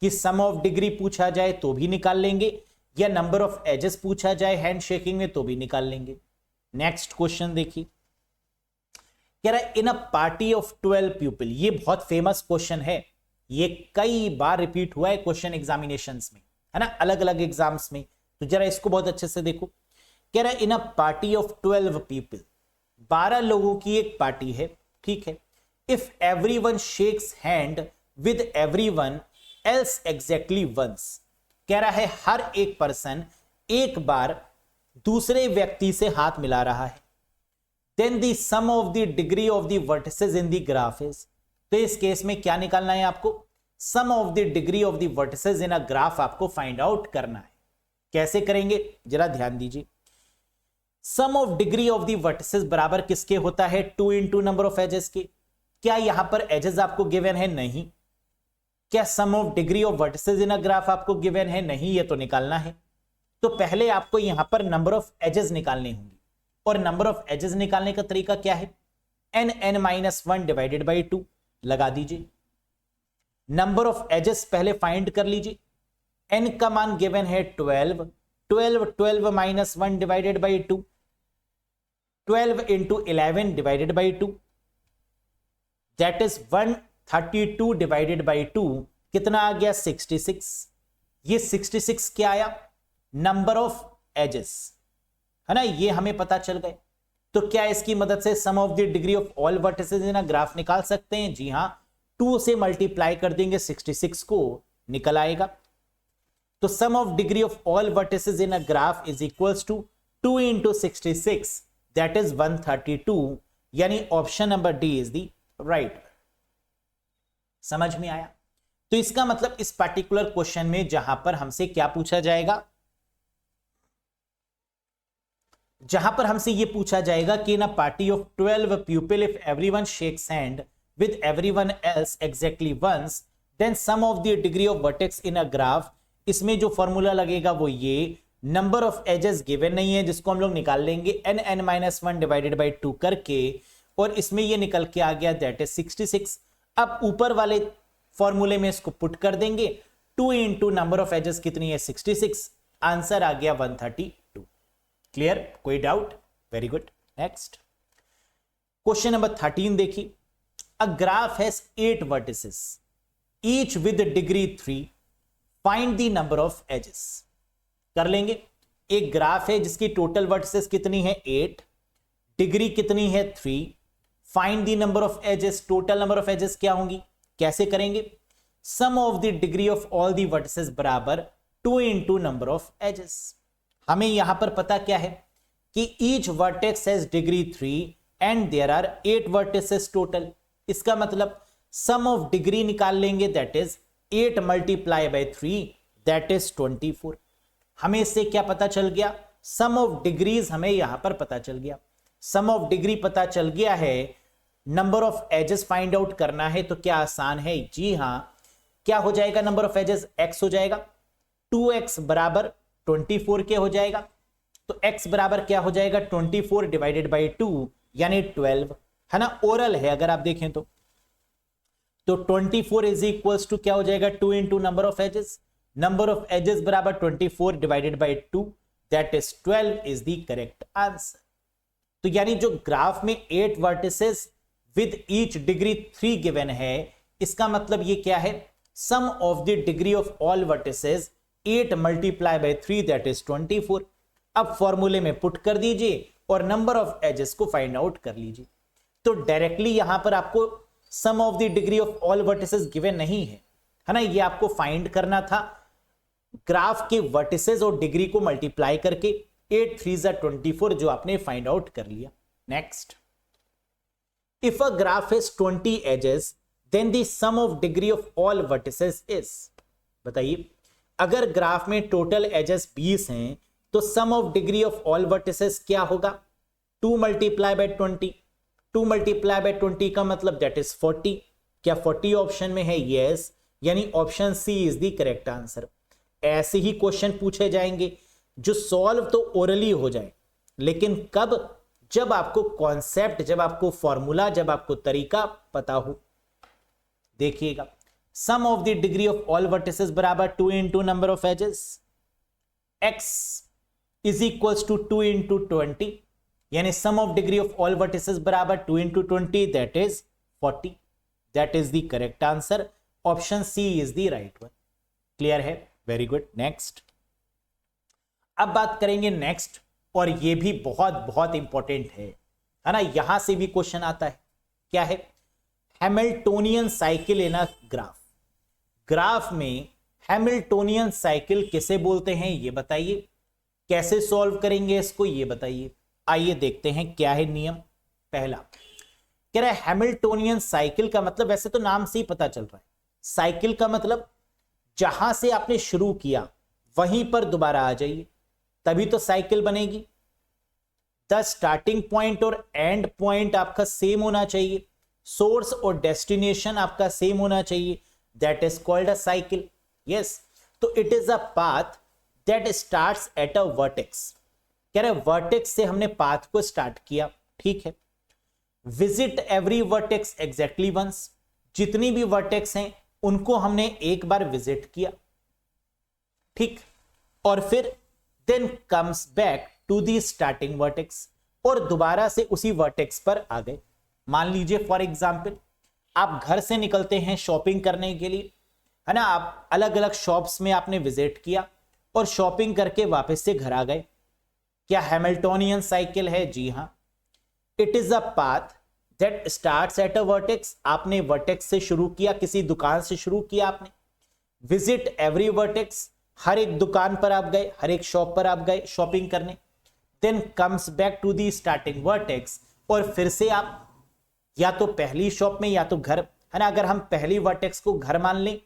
कि सम ऑफ डिग्री पूछा जाए तो भी निकाल लेंगे, या नंबर ऑफ एजेस पूछा जाए हैंडशेकिंग में तो भी निकाल लेंगे. नेक्स्ट क्वेश्चन देखिए, कह रहा है in a party of 12 people. ये बहुत फेमस क्वेश्चन है, ये कई बार रिपीट हुआ है क्वेश्चन एग्जामिनेशंस में, है ना, अलग अलग एग्जाम्स में. तो जरा इसको बहुत अच्छे से देखो. कह रहा है in a party of 12 people, 12 लोगों की एक पार्टी है, ठीक है. If everyone shakes hand with everyone else exactly once. कह रहा है हर एक पर्सन एक बार दूसरे व्यक्ति से हाथ मिला रहा है. Then the sum of the degree of the vertices in the graph is. तो इस केस में क्या निकालना है आपको? Sum of the degree of the vertices in a graph आपको फाइंड आउट करना है. कैसे करेंगे जरा ध्यान दीजिए. Sum of degree of the vertices बराबर किसके होता है? 2 इंटू नंबर ऑफ एजेस के. क्या यहां पर एजेस आपको गिवन है? नहीं. क्या sum of degree of vertices in a graph आपको गिवन है? नहीं. ये तो निकालना है. तो पहले आपको यहां पर नंबर ऑफ एजेस निकालने होंगे, और नंबर ऑफ एजेस निकालने का तरीका क्या है? n-1 डिवाइडेड बाई 2 लगा दीजिए. नंबर ऑफ एजेस पहले फाइंड कर लीजिए. n का मान गिवन है 12, 12 minus 1 divided by 2, 12 into 11 divided by 2, that is 132 divided by 2. कितना आ गया? 66. ये 66 क्या आया? नंबर ऑफ एजेस, है ना, ये हमें पता चल गए. तो क्या इसकी मदद से sum of the degree of all vertices in a graph निकाल सकते हैं? जी हां, 2 से मल्टीप्लाई कर देंगे 66 को, निकल आएगा. तो sum of degree of all vertices in a graph is equals to 2 into 66, that is 132, यानी option number D is the right. समझ में आया? तो इसका मतलब इस पार्टिकुलर क्वेश्चन में जहां पर हमसे क्या पूछा जाएगा, जहां पर हमसे यह पूछा जाएगा कि in a party of 12 people if everyone shakes hand with everyone else exactly once, then sum of the degree of vertex in a graph. इसमें जो फॉर्मूला लगेगा वो ये, नंबर ऑफ एजेस गिवन नहीं है जिसको हम लोग निकाल लेंगे n-1 डिवाइडेड बाई 2 करके, और इसमें ये निकल के आ गया दैट इज 66. अब ऊपर वाले फॉर्मूले में इसको पुट कर देंगे. 2 इंटू नंबर ऑफ एजेस कितनी है? 66. आंसर आ गया 132. क्लियर? कोई doubt? Very good. Next question number 13 देखिए. A graph has 8 vertices each with degree 3, find the number of edges. कर लेंगे. एक ग्राफ है जिसकी टोटल वर्टिसेस कितनी है? 8, डिग्री कितनी है? 3. Find the number of edges. Total number of edges क्या होंगी? कैसे करेंगे? Sum of the degree of all the vertices बराबर 2 इंटू नंबर ऑफ एजेस. हमें यहां पर पता क्या है कि each vertex has degree 3 and there are 8 vertices total. इसका मतलब सम ऑफ डिग्री निकाल लेंगे, that is 8 multiply by 3, that is 24. हमें इससे क्या पता चल गया? सम ऑफ डिग्रीज हमें यहां पर पता चल गया. सम ऑफ डिग्री पता चल गया है. Number of edges find out करना है तो क्या आसान है? जी हां. क्या हो जाएगा? नंबर ऑफ एजेस x हो जाएगा. 2x बराबर 24 के हो जाएगा. तो x बराबर क्या हो जाएगा? 24 डिवाइडेड बाई 2, यानी 12, है ना. ओरल है अगर आप देखें तो 24 इज इक्वल्स टू क्या हो जाएगा? 2 into number of edges. Number of edges बराबर 24 divided by 2, that is 12 is the correct answer. तो यानी जो ग्राफ में 8 vertices with each degree 3 given है, इसका मतलब ये क्या है? Sum of the degree of all vertices 8 multiply by 3, that is 24. अब फॉर्मूले में पुट कर दीजिए और नंबर ऑफ एजेस को फाइंड आउट कर लीजिए। तो डायरेक्टली यहां पर आपको sum of the degree of all vertices given नहीं है ना, ये आपको फाइंड करना था ग्राफ के वर्टिसेस और डिग्री को मल्टीप्लाई करके। 8 3 24 जो आपने फाइंड आउट कर लिया। Next, if a graph has 20 edges then the sum of degree of all vertices is. बताइए, अगर ग्राफ में टोटल एजेस 20 हैं तो sum of degree of all vertices क्या होगा? 2 मल्टीप्लाई बाय 20। 2 मल्टीप्लाई बाय 20 का मतलब दैट इज 40। क्या 40 ऑप्शन में है? यस, यानी option C is the correct answer. ऐसे ही क्वेश्चन पूछे जाएंगे जो सॉल्व तो ओरली हो जाए, लेकिन कब? जब आपको कॉन्सेप्ट, जब आपको फॉर्मूला, जब आपको तरीका पता हो। देखिएगा, sum of the degree of all vertices बराबर 2 into number of edges, x is equals to 2 into 20, यानी sum of degree of all vertices बराबर 2 into 20 that is 40। That is the correct answer. Option C is the right one. Clear है? Very good. नेक्स्ट, अब बात करेंगे नेक्स्ट, और ये भी बहुत बहुत इंपॉर्टेंट है ना, यहां से भी क्वेश्चन आता है। क्या है? Hamiltonian cycle in a graph. Graph में हैमिल्टोनियन साइकिल किसे बोलते हैं ये बताइए। कैसे सॉल्व करेंगे इसको ये बताइए। आइए देखते हैं क्या है नियम। पहला कह रहा है हैमिल्टोनियन साइकिल का मतलब, वैसे तो नाम से ही पता चल रहा है, साइकिल का मतलब जहां से आपने शुरू किया वहीं पर दोबारा आ जाइए, तभी तो साइकिल बनेगी। द स्टार्टिंग पॉइंट और एंड पॉइंट आपका सेम होना चाहिए, सोर्स और डेस्टिनेशन आपका सेम होना चाहिए, that is called a cycle. Yes, तो it is a path that starts at a vertex. कह रहे वर्टेक्स से हमने पाथ को स्टार्ट किया, ठीक है। Visit every vertex exactly once, जितनी भी वर्टेक्स हैं उनको हमने एक बार विजिट किया, ठीक, और फिर then comes back to the starting vertex, और दोबारा से उसी वर्टेक्स पर आ गए। मान लीजिए फॉर एग्जाम्पल आप घर से निकलते हैं शॉपिंग करने के लिए, है ना, आप अलग अलग शॉप्स में आपने विजिट किया और शॉपिंग करके वापस से घर आ गए। क्या हैमिल्टोनियन साइकिल है? जी हां। It is a path that starts at a vertex, आपने वर्टेक्स से शुरू किया, किसी दुकान से शुरू किया आपने। विजिट एवरी वर्टेक्स, हर एक दुकान पर आप गए, हर एक शॉप पर आप गए शॉपिंग करने। Then comes back to the starting vertex, और फिर से आप या तो पहली शॉप में या तो घर, है ना, अगर हम पहली वर्टेक्स को घर मान लें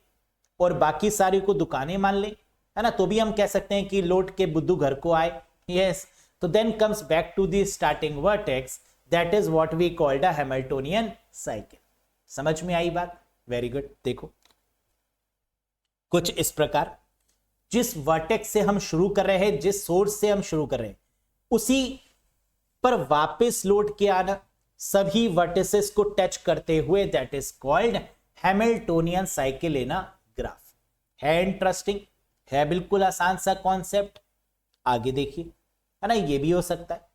और बाकी सारी को दुकानें मान लें, है ना, तो भी हम कह सकते हैं कि लौट के बुद्धू घर को आए। यस, तो then comes back to the starting vertex, that is what we called a Hamiltonian cycle. समझ में आई बात? Very good. देखो कुछ इस प्रकार, जिस वर्टेक्स से हम शुरू कर रहे हैं, जिस सोर्स से हम शुरू कर रहे हैं, उसी पर वापस लौट के आना, सभी वर्टिसेस को टच करते हुए, that is called Hamiltonian cycle in a graph. है इंटरेस्टिंग, है बिल्कुल आसान सा कॉन्सेप्ट। आगे देखिए, है ना, ये भी हो सकता है।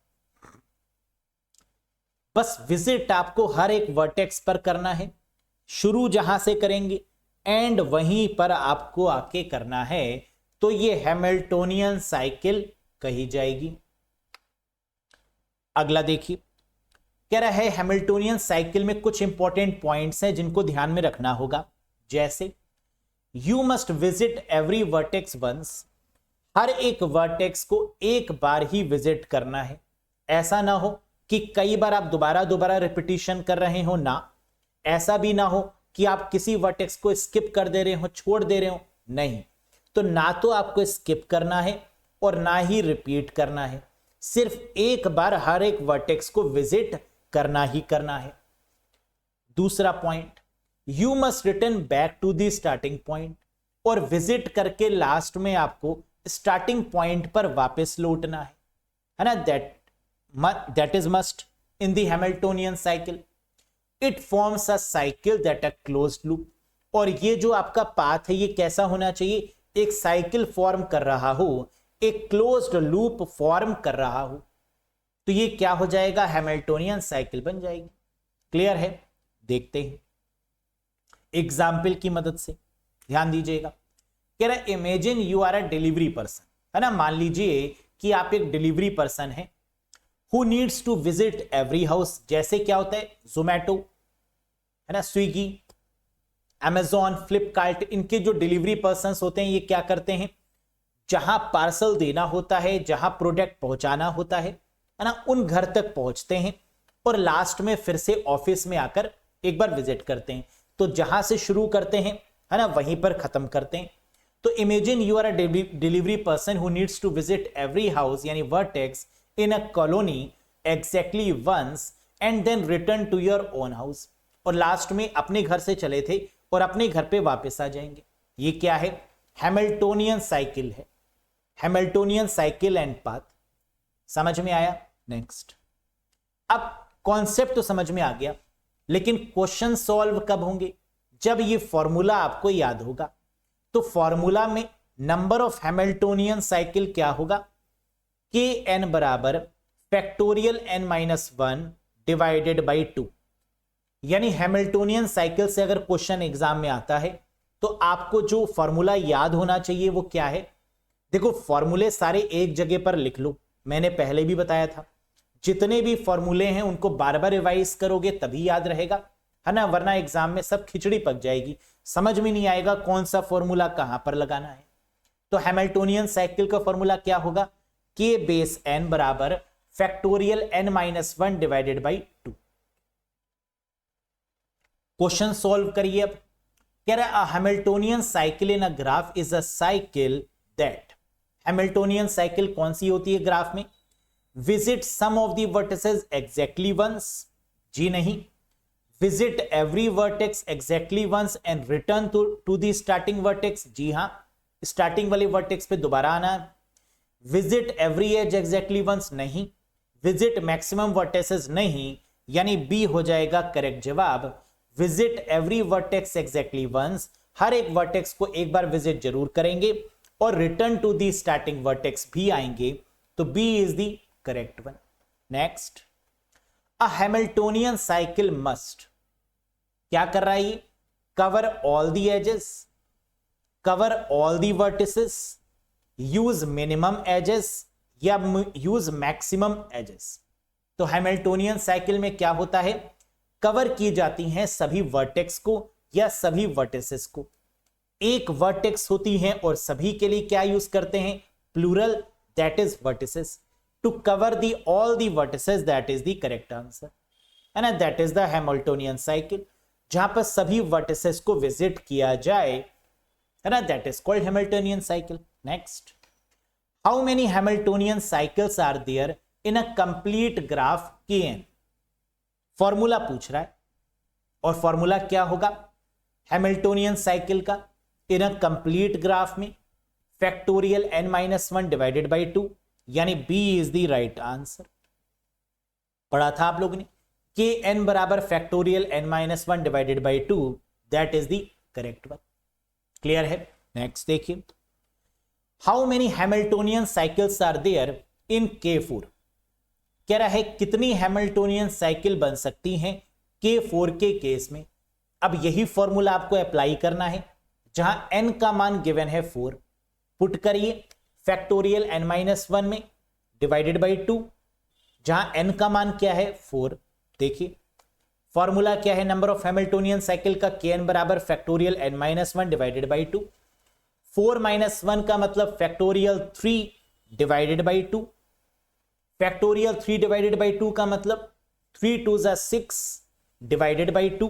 बस विजिट आपको हर एक वर्टेक्स पर करना है, शुरू जहां से करेंगे एंड वहीं पर आपको आके करना है, तो ये हैमिल्टोनियन साइकिल कही जाएगी। अगला देखिए, कह रहा है हैमिल्टोनियन साइकिल में कुछ इंपॉर्टेंट पॉइंट्स हैं जिनको ध्यान में रखना होगा। जैसे you must visit every vertex once, हर एक वर्टेक्स को एक बार ही विजिट करना है। ऐसा ना हो कि कई बार आप दोबारा रिपीटिशन कर रहे हो, ना ऐसा भी ना हो कि आप किसी वर्टेक्स को स्किप कर दे रहे हो, छोड़ दे रहे हो, नहीं। तो ना तो आपको स्किप करना है और ना ही रिपीट करना है, सिर्फ एक बार हर एक वर्टेक्स को विजिट करना ही करना है। दूसरा point, you must return back to the starting point, और विजिट करके लास्ट में आपको स्टार्टिंग पॉइंट पर वापस लौटना है ना, that is must in the Hamiltonian cycle. It forms a cycle that a closed loop, और ये जो आपका पाथ है ये कैसा होना चाहिए? एक साइकिल फॉर्म कर रहा हो, एक क्लोज्ड लूप फॉर्म कर रहा हो, तो ये क्या हो जाएगा? हैमिल्टोनियन साइकिल बन जाएगी। क्लियर है? देखते हैं एग्जाम्पल की मदद से, ध्यान दीजिएगा। कह रहा है imagine you are a delivery person, है ना, मान लीजिए कि आप एक डिलीवरी पर्सन हैं who needs to visit every house, जैसे क्या होता है जोमैटो है ना, स्विगी, अमेजॉन, फ्लिपकार्ट, इनके जो डिलीवरी पर्सन होते हैं ये क्या करते हैं, जहां पार्सल देना होता है, जहां प्रोडक्ट पहुंचाना होता है ना, उन घर तक पहुंचते हैं और लास्ट में फिर से ऑफिस में आकर एक बार विजिट करते हैं। तो जहां से शुरू करते हैं है ना वहीं पर खत्म करते हैं। तो imagine you are a delivery person who needs to visit every house यानी vertex in a colony exactly once and then return to your own house, और लास्ट में अपने घर से चले थे और अपने घर पे वापस आ जाएंगे। ये क्या है, हैमिल्टोनियन साइकिल है, हैमिल्टोनियन साइकिल एंड पाथ। समझ में आया? नेक्स्ट, अब कॉन्सेप्ट तो समझ में आ गया, लेकिन क्वेश्चन सॉल्व कब होंगे, जब ये फॉर्मूला आपको याद होगा। तो फॉर्मूला में नंबर ऑफ हैमिल्टोनियन साइकिल क्या होगा, के एन बराबर factorial n minus 1 divided by 2। यानी हैमिल्टोनियन साइकिल से अगर क्वेश्चन एग्जाम में आता है तो आपको जो फॉर्मूला याद होना चाहिए वो क्या है। देखो फॉर्मूले सारे एक जगह पर लिख लो, मैंने पहले भी बताया था, जितने भी फॉर्मूले हैं उनको बार बार रिवाइज करोगे तभी याद रहेगा, है ना, वरना एग्जाम में सब खिचड़ी पक जाएगी, समझ में नहीं आएगा कौन सा फॉर्मूला कहां पर लगाना है। तो हैमिल्टोनियन साइकिल का फॉर्मूला क्या होगा, के बेस एन बराबर factorial n minus 1 divided by 2। Question solve करिए। अब कह रहा है Hamiltonian cycle in a graph is a cycle that, Hamiltonian cycle कौन सी होती है ग्राफ में, visit sum of the vertices exactly once, जी नहीं, visit every vertex exactly once and return to the starting vertex, जी हां, स्टार्टिंग वाले वर्टेक्स पे दोबारा आना। Visit every edge exactly once, नहीं, विजिट मैक्सिमम वर्टेसेस, नहीं, यानी बी हो जाएगा करेक्ट जवाब। Visit every vertex exactly once, हर एक वर्टेक्स को एक बार विजिट जरूर करेंगे, और return to the starting vertex भी आएंगे, तो B is the correct one. Next, a Hamiltonian cycle must, क्या कर रहा है ये, cover all the edges, cover all the vertices, use minimum edges या यूज मैक्सिमम एजेस। तो हैमिल्टोनियन साइकिल में क्या होता है, कवर की जाती हैं सभी वर्टेक्स को या सभी वर्टिसेस को, एक वर्टेक्स होती हैं और सभी के लिए क्या यूज करते हैं, plural, that is vertices. To cover the all the vertices, that is the correct answer, है ना, that is the Hamiltonian cycle, जहां पर सभी वर्टिसेस को विजिट किया जाए, है ना, that is called Hamiltonian cycle. Next, how many Hamiltonian cycles are there in a complete graph K n, formula पूछ रहा है, और फॉर्मूला क्या होगा हैमिल्टोनियन साइकिल का, इन अ कंप्लीट ग्राफ में factorial n minus 1 divided by 2, यानी B is the right answer. पढ़ा था आप लोगों ने, के एन बराबर factorial n minus 1 divided by 2, that is the correct one. Clear है? नेक्स्ट देखिए, how many Hamiltonian cycles are there in K4, कह रहा है कितनी हैमिल्टोनियन साइकिल बन सकती हैं K4 के केस में। अब यही फॉर्मूला आपको अप्लाई करना है, जहां n का मान गिवन है 4, पुट करिए फैक्टोरियल n माइनस 1 में डिवाइडेड बाई 2, जहां n का मान क्या है 4। देखिए फॉर्मूला क्या है नंबर ऑफ हैमिल्टोनियन साइकिल का, kn बराबर factorial n minus 1 divided by 2, 4 minus 1 का मतलब factorial 3 divided by 2, factorial 3 divided by 2 का मतलब 3 2 जा 6 डिवाइडेड बाई 2,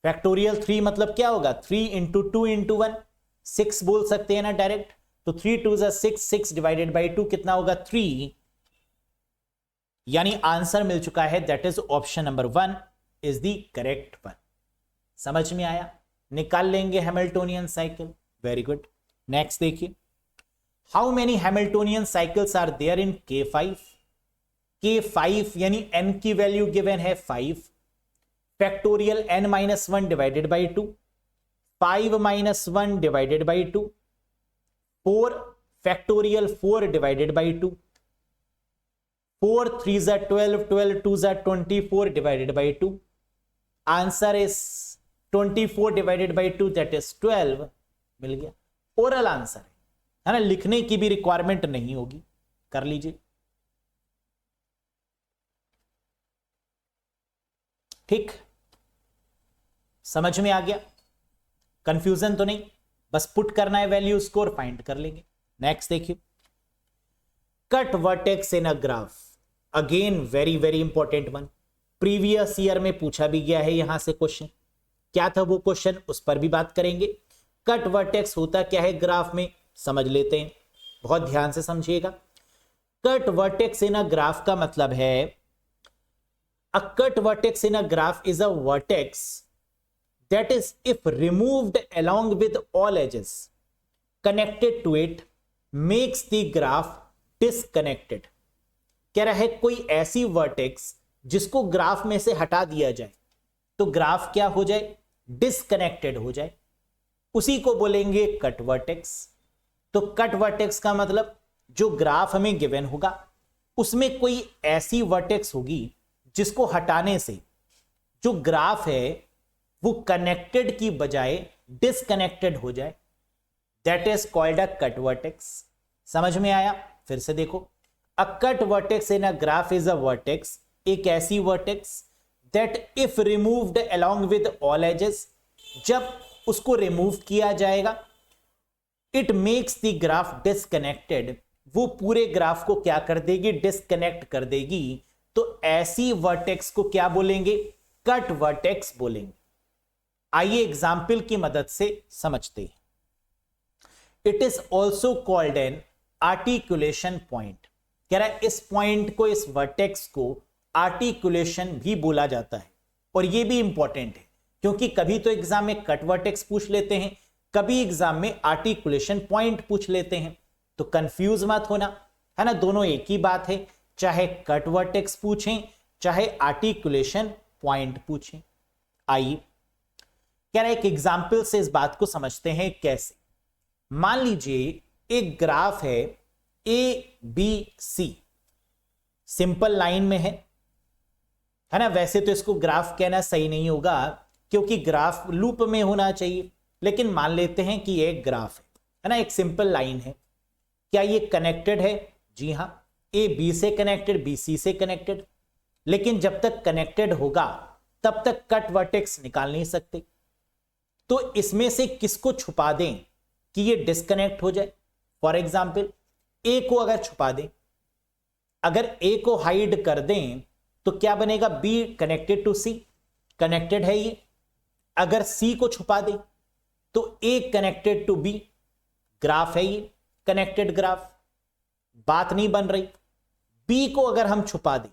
फैक्टोरियल 3 मतलब क्या होगा 3 इंटू 2 इंटू 1, 6 बोल सकते हैं ना डायरेक्ट, तो 3 2 जा 6, 6 डिवाइडेड बाई 2 कितना होगा 3, यानी आंसर मिल चुका है, that is option number 1 is the correct one. समझ में आया? निकाल लेंगे Hamiltonian cycle, very good. Next देखिए, how many Hamiltonian cycles are there in K5, K5 यानी n की वैल्यू गिवन है 5, factorial n minus 1 divided by 2, 5 minus 1 divided by 2, 4 factorial 4 divided by 2, 4 3 जा 12, 12 2 जा 24 divided by 2, answer is 24 divided by 2 that is 12, मिल गया। ओरल आंसर है, है ना, लिखने की भी रिक्वायरमेंट नहीं होगी, कर लीजिए। ठीक, समझ में आ गया, कंफ्यूजन तो नहीं, बस पुट करना है वैल्यू, स्कोर फाइंड कर लेंगे। नेक्स्ट देखिए, cut vertex in a graph, again very very important one, previous year में पूछा भी गया है यहां से क्वेश्चन। क्या था वो क्वेश्चन, उस पर भी बात करेंगे। कट वर्टेक्स होता क्या है ग्राफ में, समझ लेते हैं, बहुत ध्यान से समझिएगा। Cut vertex in a graph का मतलब है, अ cut vertex in a graph is a vertex that is if removed along with all edges connected to it makes the graph disconnected। कह रहा है कोई ऐसी वर्टेक्स जिसको ग्राफ में से हटा दिया जाए तो ग्राफ क्या हो जाए, डिसकनेक्टेड हो जाए, उसी को बोलेंगे कट वर्टेक्स। तो कट वर्टेक्स का मतलब जो ग्राफ हमें गिवन होगा उसमें कोई ऐसी वर्टेक्स होगी जिसको हटाने से जो ग्राफ है वो कनेक्टेड की बजाय डिसकनेक्टेड हो जाए, that is called a cut vertex. समझ में आया, फिर से देखो, अ cut vertex in a graph is a vertex, एक ऐसी vertex that if removed along with all ages, जब उसको रिमूव किया जाएगा, it makes the graph disconnected, वो पूरे ग्राफ को क्या कर देगी, डिसकनेक्ट कर देगी। तो ऐसी वर्टेक्स को क्या बोलेंगे, कट वर्टेक्स बोलेंगे। आइए एग्जाम्पल की मदद से समझते हैं। It is also called an articulation point, कह रहा है इस पॉइंट को, इस वर्टेक्स को आर्टिकुलेशन भी बोला जाता है। और यह भी इंपॉर्टेंट है क्योंकि कभी तो एग्जाम में कट वर्टेक्स पूछ लेते हैं, कभी एग्जाम में आर्टिकुलेशन पॉइंट पूछ लेते हैं, तो कंफ्यूज मत होना, है ना, दोनों एक ही बात है, चाहे कट वर्टेक्स पूछें चाहे आर्टिकुलेशन पॉइंट पूछें। आइए, कह रहा है एक एग्जाम्पल से इस बात को समझते हैं कैसे। मान लीजिए एक ग्राफ है A B C, simple line में है ना। वैसे तो इसको ग्राफ कहना सही नहीं होगा क्योंकि ग्राफ लूप में होना चाहिए, लेकिन मान लेते हैं कि ये एक ग्राफ है ना, एक सिंपल लाइन है। क्या ये कनेक्टेड है, जी हां, ए बी से कनेक्टेड, बी सी से कनेक्टेड, लेकिन जब तक कनेक्टेड होगा तब तक कट वर्टेक्स निकाल नहीं सकते। तो इसमें से किसको छुपा दें कि ये डिस्कनेक्ट हो जाए। फॉर एग्जाम्पल ए को अगर छुपा दें, अगर ए को हाइड कर दें तो क्या बनेगा, B connected to C, connected है ये। अगर सी को छुपा दें तो A connected to B, graph है ये, कनेक्टेड ग्राफ, बात नहीं बन रही। बी को अगर हम छुपा दें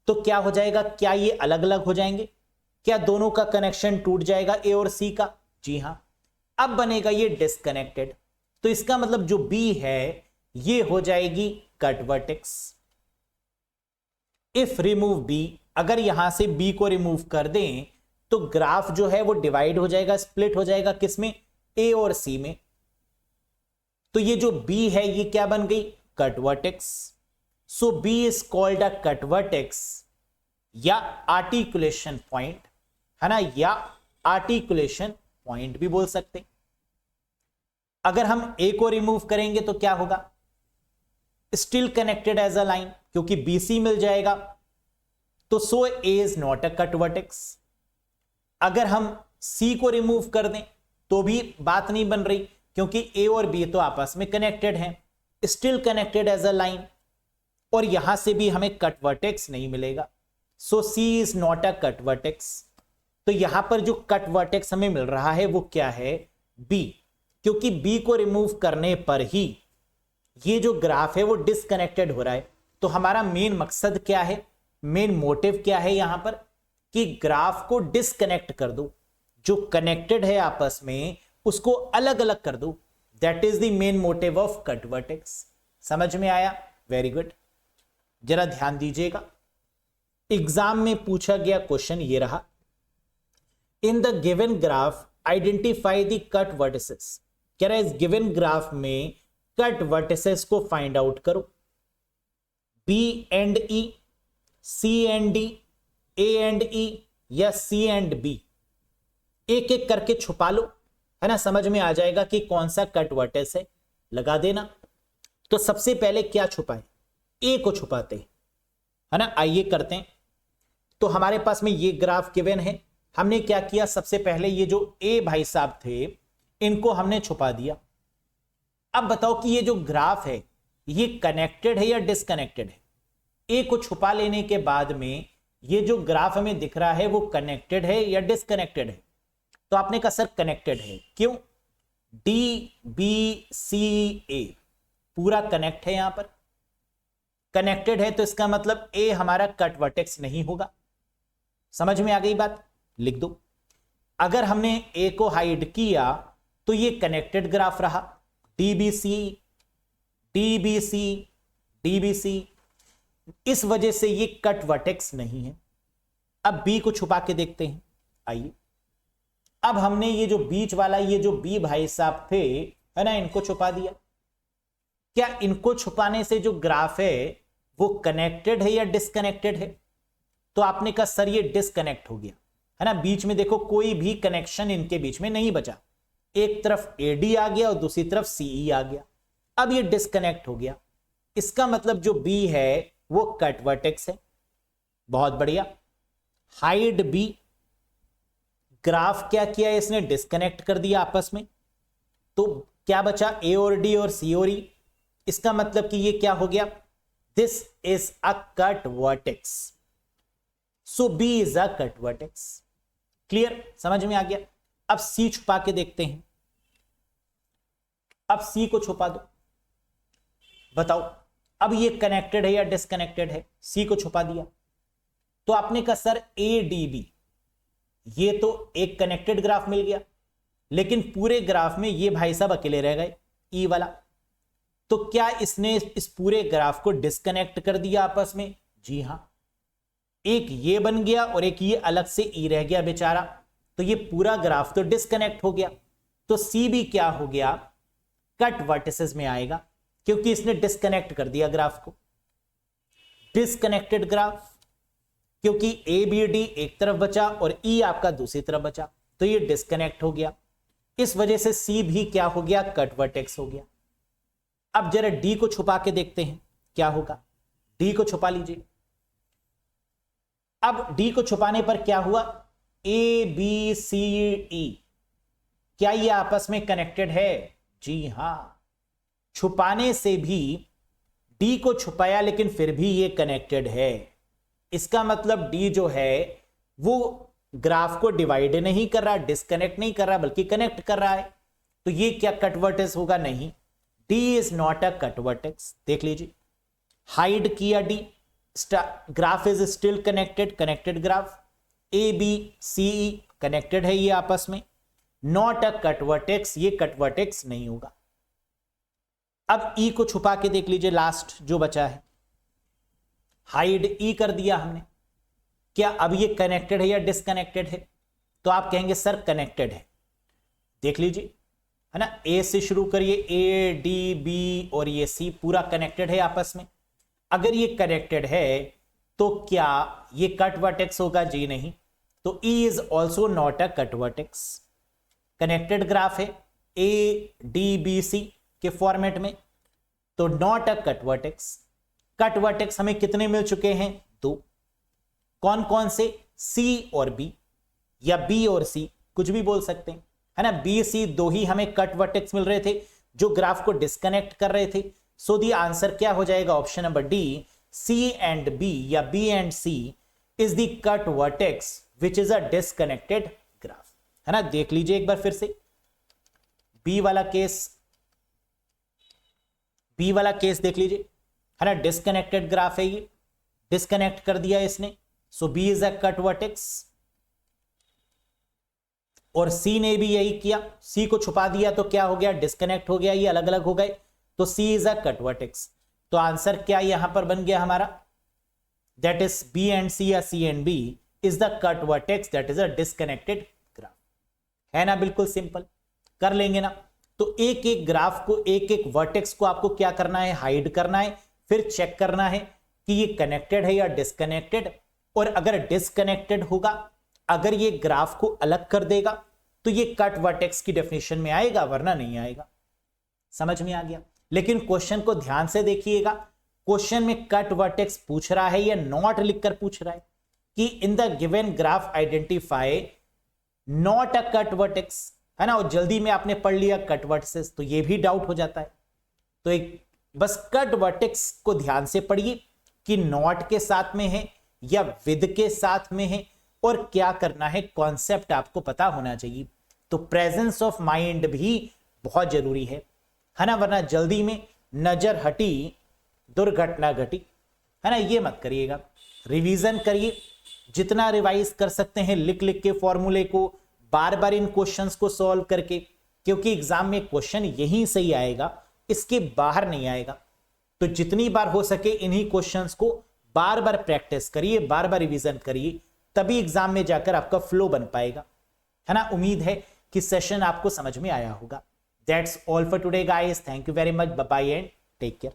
तो क्या हो जाएगा, क्या ये अलग अलग हो जाएंगे, क्या दोनों का कनेक्शन टूट जाएगा ए और सी का, जी हां, अब बनेगा ये डिस्कनेक्टेड। तो इसका मतलब जो बी है ये हो जाएगी cut vertex. If remove B, अगर यहां से बी को रिमूव कर दें तो ग्राफ जो है वो डिवाइड हो जाएगा, स्प्लिट हो जाएगा, किसमें, ए और सी में। तो ये जो बी है ये क्या बन गई, cut vertex. So B is called a cut vertex या आर्टिकुलेशन पॉइंट, है ना, या आर्टिकुलेशन पॉइंट भी बोल सकते। अगर हम ए को रिमूव करेंगे तो क्या होगा, still connected as a line, क्योंकि बीसी मिल जाएगा, तो so A is not a cut vertex. अगर हम सी को रिमूव कर दें तो भी बात नहीं बन रही क्योंकि ए और बी तो आपस में कनेक्टेड हैं, still connected as a line, और यहां से भी हमें कट वर्टेक्स नहीं मिलेगा। So C is not a cut vertex. तो यहां पर जो कट वर्टेक्स हमें मिल रहा है वो क्या है, बी, क्योंकि बी को रिमूव करने पर ही ये जो ग्राफ है वो डिसकनेक्टेड हो रहा है। तो हमारा मेन मकसद क्या है, मेन मोटिव क्या है यहां पर, कि ग्राफ को डिसकनेक्ट कर दो, जो कनेक्टेड है आपस में उसको अलग अलग कर दो। That is the main motive of cut vertex. समझ में आया, वेरी गुड। जरा ध्यान दीजिएगा, एग्जाम में पूछा गया क्वेश्चन ये रहा, in the given graph identify the cut vertices. कह रहा है इस गिवन ग्राफ में कट वर्टिसेस को फाइंड आउट करो, B and E, C and D, A and E, या सी एंड बी। एक एक करके छुपा लो, है ना, समझ में आ जाएगा कि कौन सा कट वर्टेस है। लगा देना। तो सबसे पहले क्या छुपाए, ए को छुपाते हैं, है ना। आइए करते हैं। तो हमारे पास में ये ग्राफ गिवन है, हमने क्या किया, सबसे पहले ये जो ए भाई साहब थे इनको हमने छुपा दिया। अब बताओ कि ये जो ग्राफ है ये कनेक्टेड है या डिसकनेक्टेड है। ए को छुपा लेने के बाद में ये जो ग्राफ हमें दिख रहा है वो कनेक्टेड है या डिसकनेक्टेड है। तो आपने कहा सर कनेक्टेड है, क्यों, डी बी सी ए पूरा कनेक्ट है, यहां पर कनेक्टेड है, तो इसका मतलब ए हमारा कट वर्टेक्स नहीं होगा। समझ में आ गई बात, लिख दो। अगर हमने ए को हाइड किया तो ये कनेक्टेड ग्राफ रहा, डीबीसी डीबीसी डीबीसी, इस वजह से ये कट वर्टेक्स नहीं है। अब बी को छुपा के देखते हैं। आइए, अब हमने ये जो बीच वाला, ये जो बी भाई साहब थे, है ना, इनको छुपा दिया। क्या इनको छुपाने से जो ग्राफ है वो कनेक्टेड है या डिसकनेक्टेड है। तो आपने कहा सर ये डिसकनेक्ट हो गया, है ना। बीच में देखो कोई भी कनेक्शन इनके बीच में नहीं बचा, एक तरफ एडी आ गया और दूसरी तरफ सीई आ गया। अब ये डिसकनेक्ट हो गया, इसका मतलब जो बी है वो कट वर्टेक्स है। बहुत बढ़िया, हाइड बी, ग्राफ क्या किया इसने, डिस्कनेक्ट कर दिया आपस में। तो क्या बचा, ए और डी और सी और ई। इसका मतलब कि ये क्या हो गया, this is a cut vertex, so B is a cut vertex. Clear, समझ में आ गया। अब सी छुपा के देखते हैं। अब सी को छुपा दो, बताओ अब ये कनेक्टेड है या डिसकनेक्टेड है। सी को छुपा दिया तो आपने कहा सर ए डी बी, ये तो एक कनेक्टेड ग्राफ मिल गया, लेकिन पूरे ग्राफ में ये भाई साहब अकेले रह गए, ई वाला। तो क्या इसने इस पूरे ग्राफ को डिस्कनेक्ट कर दिया आपस में। जी हां, एक ये बन गया और एक ये अलग से ई रह गया बेचारा, तो ये पूरा ग्राफ तो डिस्कनेक्ट हो गया। तो सी भी क्या हो गया, कट वर्टिसेस में आएगा, क्योंकि इसने डिस्कनेक्ट कर दिया ग्राफ को। डिस्कनेक्टेड ग्राफ, क्योंकि ए बी डी एक तरफ बचा और ई आपका दूसरी तरफ बचा, तो ये डिस्कनेक्ट हो गया। इस वजह से सी भी क्या हो गया, कट वर्टेक्स हो गया। अब जरा डी को छुपा के देखते हैं क्या होगा। डी को छुपा लीजिए। अब डी को छुपाने पर क्या हुआ, ए बी सी ई, क्या ये आपस में कनेक्टेड है। जी हां, छुपाने से भी डी को छुपाया लेकिन फिर भी ये कनेक्टेड है। इसका मतलब डी जो है वो ग्राफ को डिवाइड नहीं कर रहा, डिस्कनेक्ट नहीं कर रहा, बल्कि कनेक्ट कर रहा है। तो ये क्या कट वर्टेक्स होगा, नहीं, D is not a cut vertex. देख लीजिए, हाइड किया D, graph is still connected, connected graph, A B C E connected है ये आपस में, नॉट अ कट वर्टेक्स, ये कट वर्टेक्स नहीं होगा। अब ई को छुपा के देख लीजिए, लास्ट जो बचा है, हाइड ई कर दिया हमने। क्या अब ये कनेक्टेड है या डिस्कनेक्टेड है। तो आप कहेंगे सर कनेक्टेड है। देख लीजिए, है ना, ए से शुरू करिए, ए डी बी और ये सी पूरा कनेक्टेड है आपस में। अगर ये कनेक्टेड है तो क्या ये कट वर्टेक्स होगा, जी नहीं। तो E is also not a cut vertex. Connected graph है ए डी बी सी के फॉर्मेट में, तो not a cut vertex. Cut vertex हमें कितने मिल चुके हैं, दो। कौन कौन से, सी और बी, या बी और सी, कुछ भी बोल सकते हैं, है ना। बी सी दो ही हमें कट वर्टेक्स मिल रहे थे जो ग्राफ को डिस्कनेक्ट कर रहे थे। सो दी आंसर क्या हो जाएगा, option number D, C and B या B and C is the cut vertex which is a disconnected graph, है ना। देख लीजिए एक बार फिर से, बी वाला केस, बी वाला केस देख लीजिए, है ना, डिस्कनेक्टेड ग्राफ है, ये डिस्कनेक्ट कर दिया इसने, so B is a cut vertex. और सी ने भी यही किया, सी को छुपा दिया तो क्या हो गया, डिस्कनेक्ट हो गया, ये अलग अलग हो गए, तो C is a cut vertex. तो आंसर क्या यहां पर बन गया हमारा, that is B and C या C and B is the cut vertex, that is a disconnected graph, है ना। बिल्कुल सिंपल कर लेंगे ना। तो एक एक ग्राफ को, एक एक वर्टेक्स को आपको क्या करना है, हाइड करना है, फिर चेक करना है कि ये कनेक्टेड है या डिस्कनेक्टेड। और अगर डिस्कनेक्टेड होगा, अगर ये ग्राफ को अलग कर देगा तो ये कट वर्टेक्स की डेफिनेशन में आएगा, वरना नहीं आएगा। समझ में आ गया। लेकिन क्वेश्चन को ध्यान से देखिएगा, क्वेश्चन में कट वर्टेक्स पूछ रहा है या नॉट लिखकर पूछ रहा है कि इन the given graph identify not a cut vertex, है ना। और जल्दी में आपने पढ़ लिया कट वर्टेक्स, तो ये भी डाउट हो जाता है। तो एक बस कट वर्टेक्स को ध्यान से पढ़िए कि नॉट के साथ में है या विद के साथ में है, और क्या करना है, कॉन्सेप्ट आपको पता होना चाहिए। तो प्रेजेंस ऑफ माइंड भी बहुत जरूरी है ना, वरना जल्दी में नजर हटी दुर्घटना घटी, है ना। ये मत करिएगा, रिवीजन करिए, जितना रिवाइज कर सकते हैं लिख लिख के फॉर्मूले को, बार बार इन क्वेश्चंस को सॉल्व करके, क्योंकि एग्जाम में क्वेश्चन यहीं सही आएगा, इसके बाहर नहीं आएगा। तो जितनी बार हो सके इन्हीं क्वेश्चंस को बार बार प्रैक्टिस करिए, बार बार रिवीजन करिए, तभी एग्जाम में जाकर आपका फ्लो बन पाएगा, है ना। उम्मीद है कि सेशन आपको समझ में आया होगा। That's all for today guys, thank you very much, bye bye and take care.